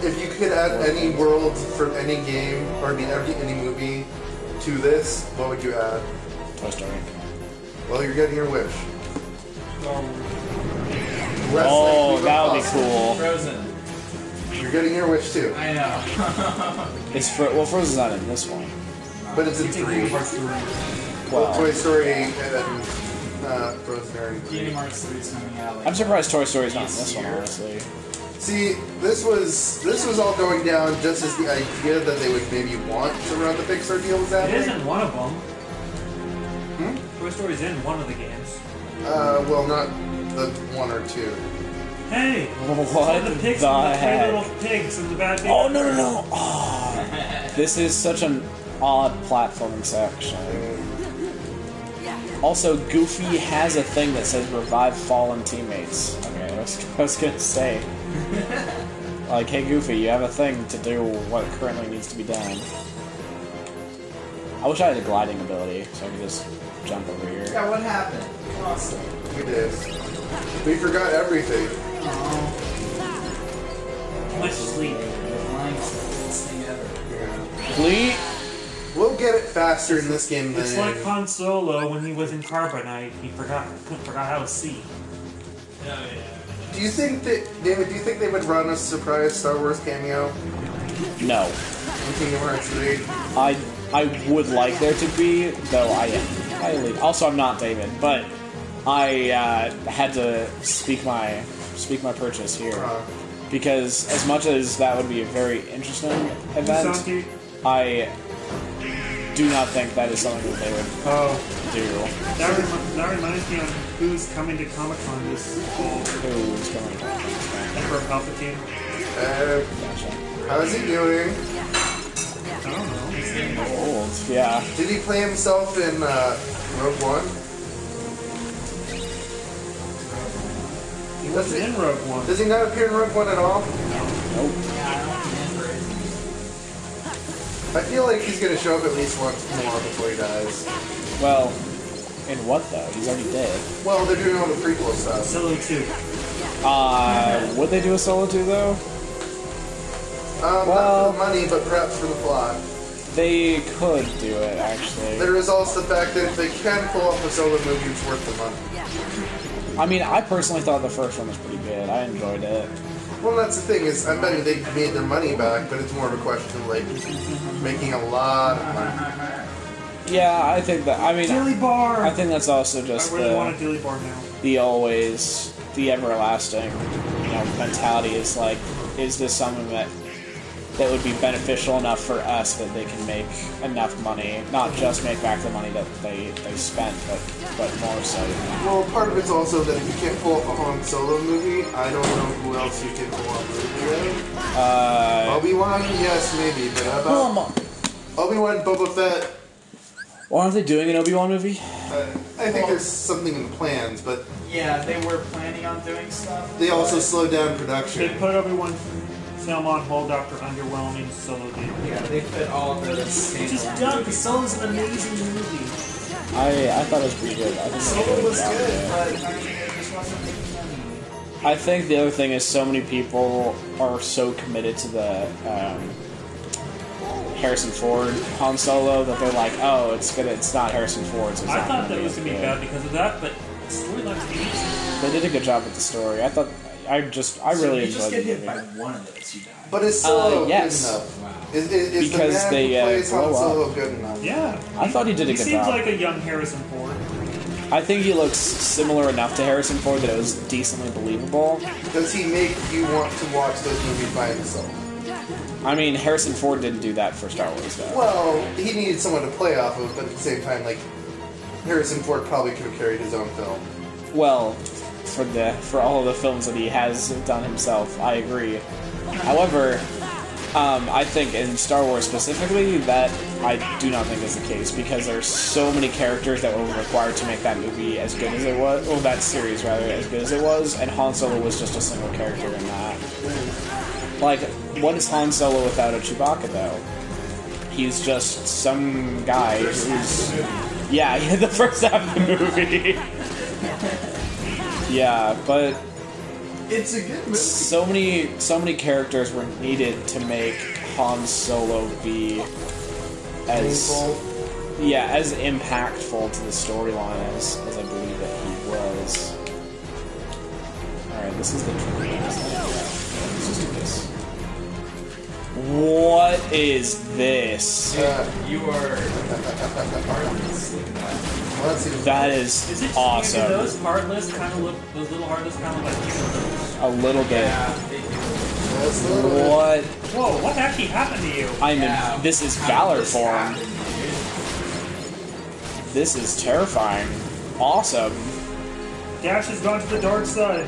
if you could add any world from any game, or any movie to this, what would you add? Toy Story. Well, you're getting your wish. Oh, that would be cool. Frozen. You're getting your wish too. I know. Well, Frozen's not in this one. But it's in 3. Well, Toy Story and Frozen are in 3. Kingdom Hearts 3 is coming out. Like, I'm surprised Toy Story's not in this one, honestly. See, this was all going down just as the idea that they would maybe want to run the Pixar deal was It happening. isn't one of them. Toy Story's in one of the games. Well, not the 1 or 2. Hey! What the pigs, the the heck? three little pigs and the bad baby. Oh, no. Oh, this is such an odd platforming section. Also, Goofy has a thing that says revive fallen teammates. Okay, I was gonna say. Like, hey Goofy, you have a thing to do what currently needs to be done. I wish I had a gliding ability, so I could just jump over here. Yeah, what happened? Awesome. We did. We forgot everything. Too much sleep. Best thing ever. Bleep! We'll get it faster in this game than... It's like Han Solo when he was in Carbonite. He forgot how to see. Do you think that, David, do you think they would run a surprise Star Wars cameo? No. In Kingdom Hearts 3? I would like there to be, though I am highly... Also, I'm not David, but I had to speak my purchase here. Because as much as that would be a very interesting event, I do not think that is something that they would do. That reminds me of who's coming to Comic-Con this fall. Who's coming to Comic-Con? Emperor Palpatine. Gotcha. How's he doing? I don't know. He's getting old. Yeah. Did he play himself in Rogue One? He wasn't in Rogue One. Does he not appear in Rogue One at all? Nope. I feel like he's gonna show up at least once more before he dies. Well, in what though? He's already dead. Well, they're doing all the prequel stuff. Solo 2. Would they do a Solo 2 though? Not for the money, but perhaps for the plot. They could do it, actually. There is also the fact that if they can pull off a solo movie, it's worth the money. I mean, I personally thought the first one was pretty good. I enjoyed it. Well, that's the thing is, I'm betting they made their money back, but it's more of a question of like making a lot of money. Yeah, I think that. I mean, Dilly bar. I think that's also just I really want a dilly bar now. the everlasting, mentality is like, is this something that would be beneficial enough for us that they can make enough money, not just make back the money that they spent, but more so. Well, part of it's also that if you can't pull off a Han Solo movie, I don't know who else you can pull off a movie with. Obi-Wan, yes, maybe, but how about Obi-Wan, Boba Fett? Well, aren't they doing an Obi-Wan movie? I think there's something in the plans, but... Yeah, they were planning on doing stuff. They also slowed down production. They put everyone film on hold after underwhelming Solo did. Yeah, they put all the Which is dumb, because Solo's an amazing movie. I thought it was pretty good. I think Solo was good, but I mean, it just wasn't making money. I think the other thing is so many people are so committed to the Harrison Ford Han Solo that they're like, oh, it's not Harrison Ford. So it's I not thought that be was going to be good. bad because of that, but the storyline's amazing. They did a good job with the story. I thought I really enjoyed the movie. You just get hit by one of those, you die. But is Solo yes. good enough? Wow. Is Because the man they, who plays Han blow up. Solo good enough? Yeah. I thought he did a good He job. seems like a young Harrison Ford. I think he looks similar enough to Harrison Ford that it was decently believable. Does he make you want to watch those movies by himself? I mean, Harrison Ford didn't do that for Star Wars, though. Well, he needed someone to play off of, but at the same time, like, Harrison Ford probably could have carried his own film. Well, for all of the films that he has done himself, I agree. However, I think in Star Wars specifically, that I do not think is the case, because there's so many characters that were required to make that movie as good as it was, or that series rather, as good as it was, and Han Solo was just a single character in that. Like, what is Han Solo without a Chewbacca, though? He's just some guy who's... Yeah, the first half of the movie. Yeah, but... It's a good movie. So many characters were needed to make Han Solo be as... Meaningful. Yeah, as impactful to the storyline as I believe that he was. Alright, this is the dream. Let's just do this. What is this? You are... That is Do awesome. those heartless kind of look? Those little heartless kind of like heroes? A little bit. That's a little bit. What? Whoa! What actually happened to you? I mean, this is Valor form. This is terrifying. Awesome. Dash has gone to the dark side.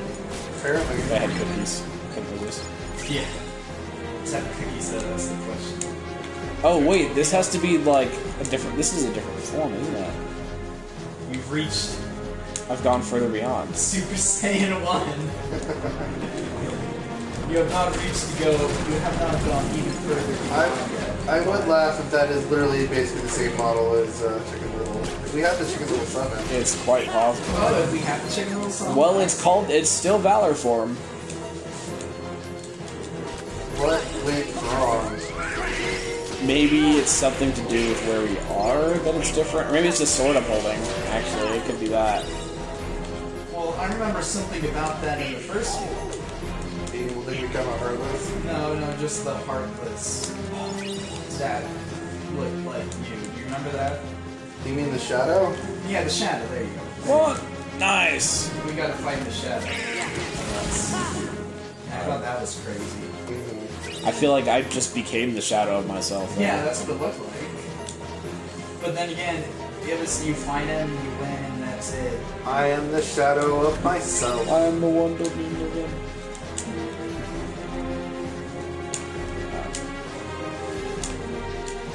Apparently. I had cookies. Couldn't lose. Yeah. Is that cookies though? That's the question. Oh wait, this has to be like a different. This is a different form, isn't it? We've reached I've gone further beyond. Super Saiyan 1. You have not reached to go. You have not gone even further beyond yet. I would laugh if that is literally basically the same model as Chicken Little. We have the Chicken Little Summon. It's quite possible. Oh, if we have the Chicken Little Summon? Well, it's still Valor form. What went wrong? Maybe it's something to do with where we are that it's different. Or maybe it's the sword I'm holding. Actually, it could be that. Well, I remember something about that in the first one. Will they become a Heartless? No, just the Heartless. That looked like you. Do you remember that? You mean the Shadow? Yeah, the Shadow. There you go. What? Nice. We gotta fight the Shadow. I thought that was crazy. I feel like I just became the shadow of myself. Though. Yeah, that's what it looked like. But then again, it was you find him, you win, and that's it. I am the shadow of myself. I am the one to be living.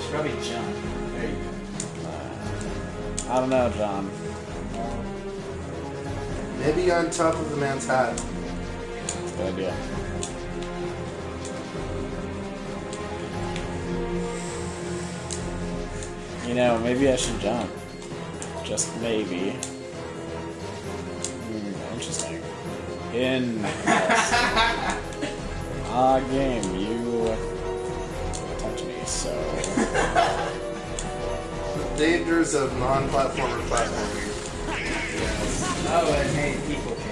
Should probably jump. There you go. I don't know, John. Maybe on top of the man's hat. Good idea. You know, maybe I should jump. Just maybe. Interesting. Game, you touch me, so... The dangers of non-platformer platforming. Yes. Oh, and hey, people came.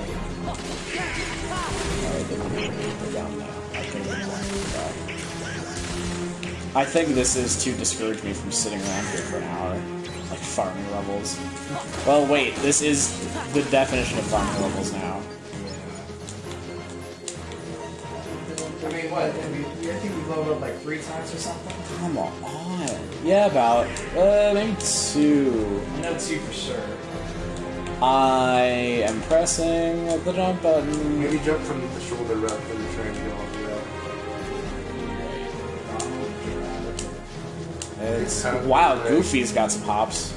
I think this is to discourage me from sitting around here for an hour. Like farming levels. Well, wait, this is the definition of farming levels now. I mean, what? I think we leveled up like 3 times or something? Come on. Yeah, about, maybe 2. No, 2 for sure. I am pressing the jump button. Maybe jump from the shoulder rather than trying to go on the route. Wow, Goofy's got some hops.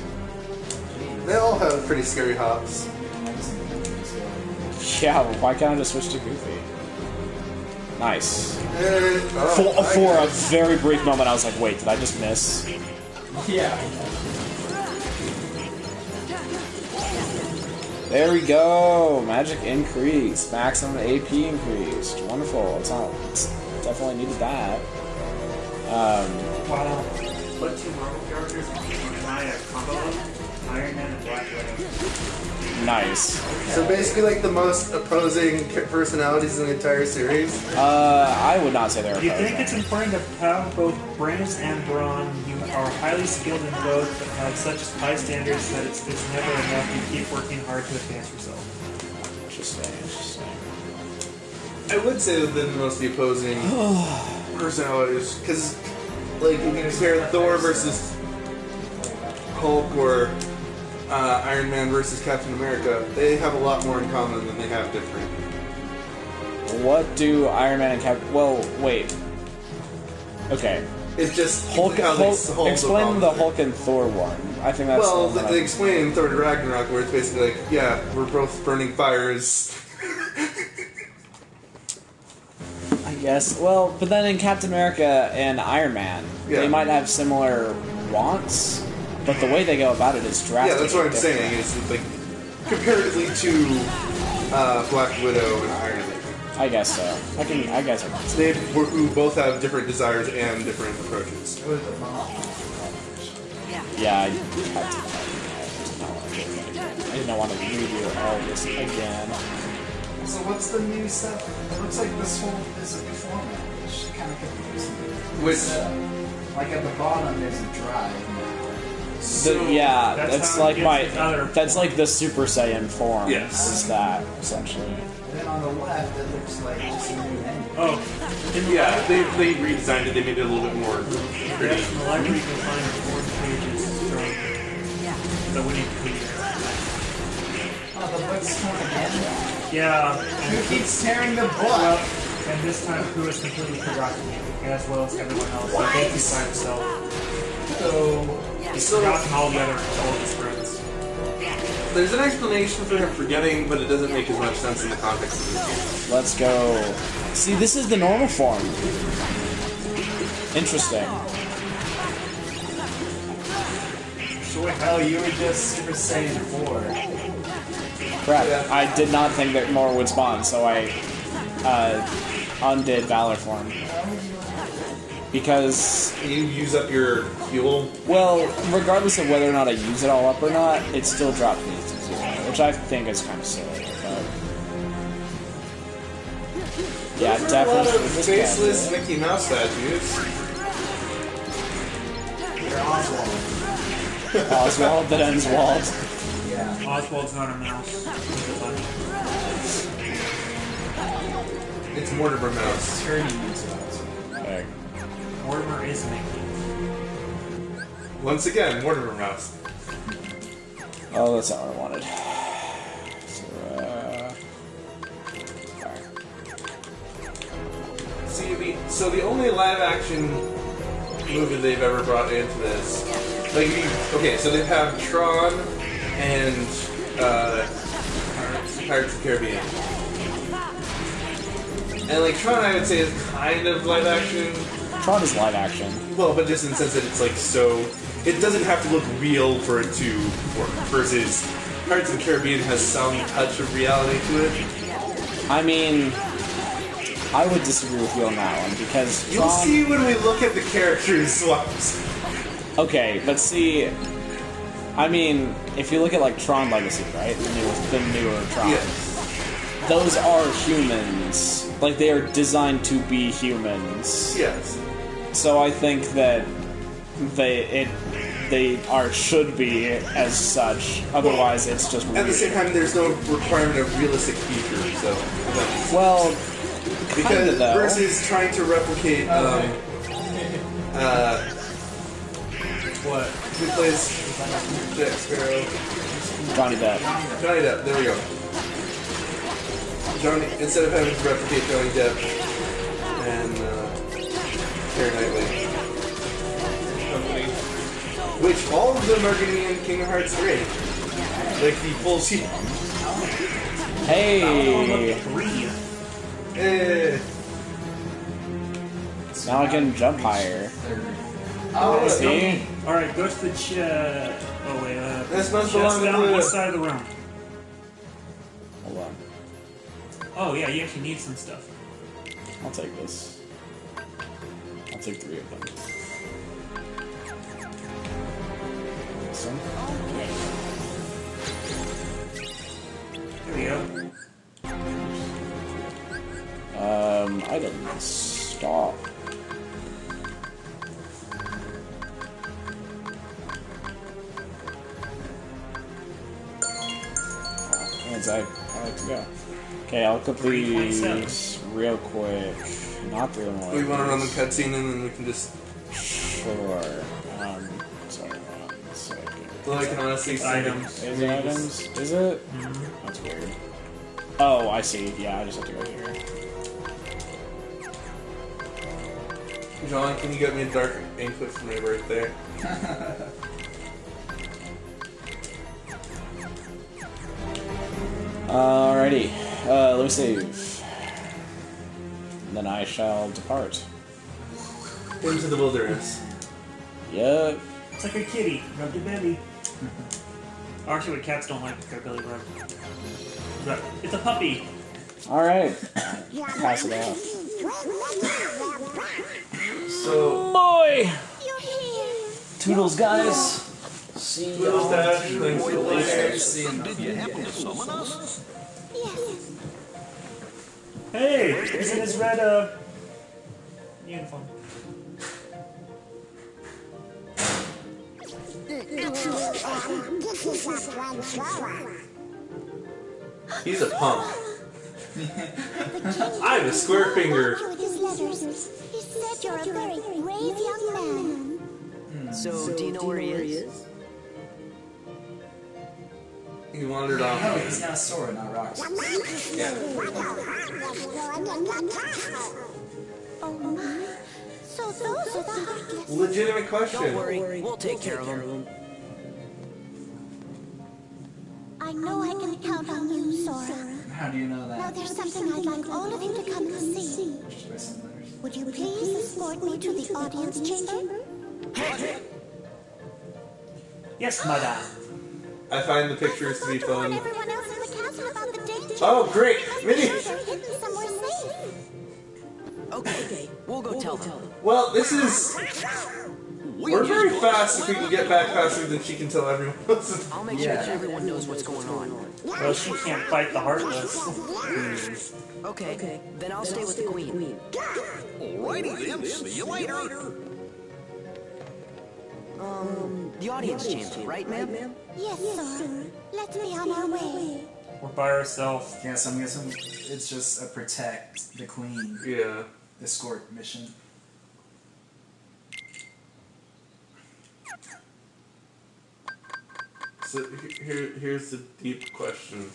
They all have pretty scary hops. Yeah, well, why can't I just switch to Goofy? Nice. Oh, For a very brief moment, I was like, wait, did I just miss? Yeah. There we go! Magic increase. Maximum AP increased. Wonderful. It's definitely needed that. Wow. What 2 Marvel characters can I combo with? Iron Man and Black Widow. Nice. So basically like the most opposing personalities in the entire series? I would not say they're opposing. You think it's important to have both brains and brawn. You are highly skilled in both, but have such high standards that it's never enough. You keep working hard to advance yourself. Interesting. I would say that they're the most opposing personalities, because like you can compare Thor versus Hulk or Iron Man versus Captain America. They have a lot more in common than they have different. What do Iron Man and Captain... Well, wait. Okay. It's just Hulk, how they solve explain the Hulk and Thor one. I think that's... Well, they explain in Thor Ragnarok where it's basically like, yeah, we're both burning fires. I guess. Well, but then in Captain America and Iron Man, they might have similar wants, but the way they go about it is drastically Yeah, that's what I'm different. saying. It's like comparatively to Black Widow and Iron Man. I guess so. I guess I can see. They who both have different desires and different approaches. Yeah, I didn't want to redo all this again. So what's the new stuff? It looks like this whole is a new format, which kind of confusing me. Which, like at the bottom, there's a drive. That's like that's like the Super Saiyan form. Yes. Is that essentially? And then on the left, it looks like just a new menu. Oh, yeah, they redesigned it. They made it a little bit more pretty. Yes, in the library you can find 4 pages from the winning page. Oh, Oh, the book's torn again? Yeah. Who keeps tearing the book? Well, and this time Pooh has completely forgotten you, as well as everyone else. He thinks he's by himself. He's forgotten all of his friends. There's an explanation for him forgetting, but it doesn't make as much sense in the context of this game. Let's go. See, this is the normal form. Interesting. So hell, you were just Super Saiyan 4. Crap, I did not think that more would spawn, so I undid Valor form. Because... You use up your fuel? Well, regardless of whether or not I use it all up or not, it still dropped me to 0, which I think is kind of silly. But... yeah, Those definitely. are a lot of faceless Mickey Mouse statues. They're Oswald. Oswald that ends Wald. Yeah. Oswald's not a mouse. It's Mortimer Mouse. Turning mouse. Okay. Mortimer is Mickey. Once again, Mortimer Mouse. Oh, that's not what I wanted. So, See, so the only live-action movie they've ever brought into this, like, okay, so they have Tron and Pirates of the Caribbean, and like Tron, I would say is kind of live-action. Tron is live-action. Well, but just in the sense that it's like so, it doesn't have to look real for it to work. Versus Pirates of the Caribbean has some touch of reality to it. I mean, I would disagree with you on that one, because Tron... You'll see when we look at the character swaps. Okay, but see, I mean, if you look at like Tron Legacy, right? The newer Tron. Yes. Those are humans. Like, they are designed to be humans. Yes. So I think that they should be as such. Otherwise, it's just weird. At the same time, there's no requirement of realistic features, so... Well, because though. versus trying to replicate, what? Who plays Jack Sparrow? Johnny Depp. Johnny Depp, there we go. Instead of having to replicate Johnny Depp and Keira Knightley. Which all of them are going to be in Kingdom Hearts 3. Like the full season. Hey! Eh. Now I can jump higher. Oh, see? Alright, go to the oh wait, This must chest belong down to on the... this side of the room. Hold on. Oh yeah, you actually need some stuff. I'll take this. I'll take 3 of them. This one. There we go. Items. Stop. I like to go. Okay, I'll complete these real quick. Not 3 more. We want to run the cutscene and then we can just... Sure. Sorry, 1 second. Well, I can honestly say items. Is it items? Is it? Mm-hmm. That's weird. Oh, I see. Yeah, I just have to go here. John, can you get me a dark anklet for my birthday? Alrighty. Let me save. And then I shall depart. Into the wilderness. Yep. It's like a kitty. Rub your belly. Actually, what cats don't like is their belly rubbed. It's a puppy. Alright. Pass it off. So... Boy! Toodles, guys. See Toodles, Dad. Thanks for the Did you happen to summon us? Hey, he's in his red uniform. He's a punk. I have a square finger. He said you're a very brave young man. So, do you know where he is? He wandered off. No, he's now Sora, not Roxas. Yeah. Oh my. So those are the heartless. Legitimate question. Don't worry, we'll take care of them. I know I can count on you, Sora. How do you know Now that? there's something I'd like all of you to come and see. Just by some letters. Would you please escort me to the audience chamber? Yes, madame. I find the pictures to be fun. Everyone else in the castle about the danger. Oh, great! Minnie! They're hidden somewhere safe. Okay, we'll go tell them. Well, this is... We're very fast if we can get back faster than she can tell everyone else. I'll make sure that everyone knows what's going on. Well, she can't fight the Heartless. Okay, then I'll stay with the Queen. Alrighty then, see you later. The audience chamber, right, ma'am? Yes, Sora. Let's be on our way. We're by ourselves. Yes, I'm guessing it's just a protect the Queen escort mission. So here's the deep question.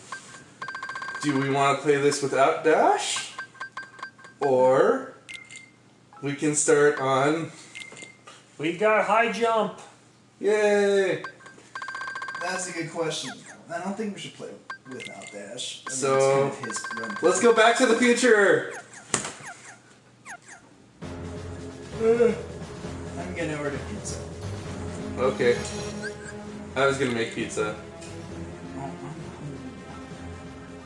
Do we want to play this without Dash? Or we can start on... We got high jump. Yay! That's a good question. I don't think we should play without Dash. I mean, So, it's kind of his run. let's go back to the future! I'm gonna order pizza. Okay. I was gonna make pizza.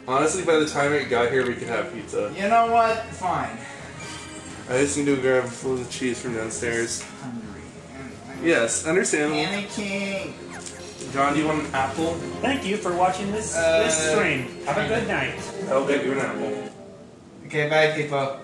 Honestly, by the time it got here, we could have pizza. You know what? Fine. I just need to grab a full of cheese from downstairs. Hungry. Yes, understandable. Panicking. John, do you want an apple? Thank you for watching this stream. Have a good night. I'll get you an apple. Okay, bye, people.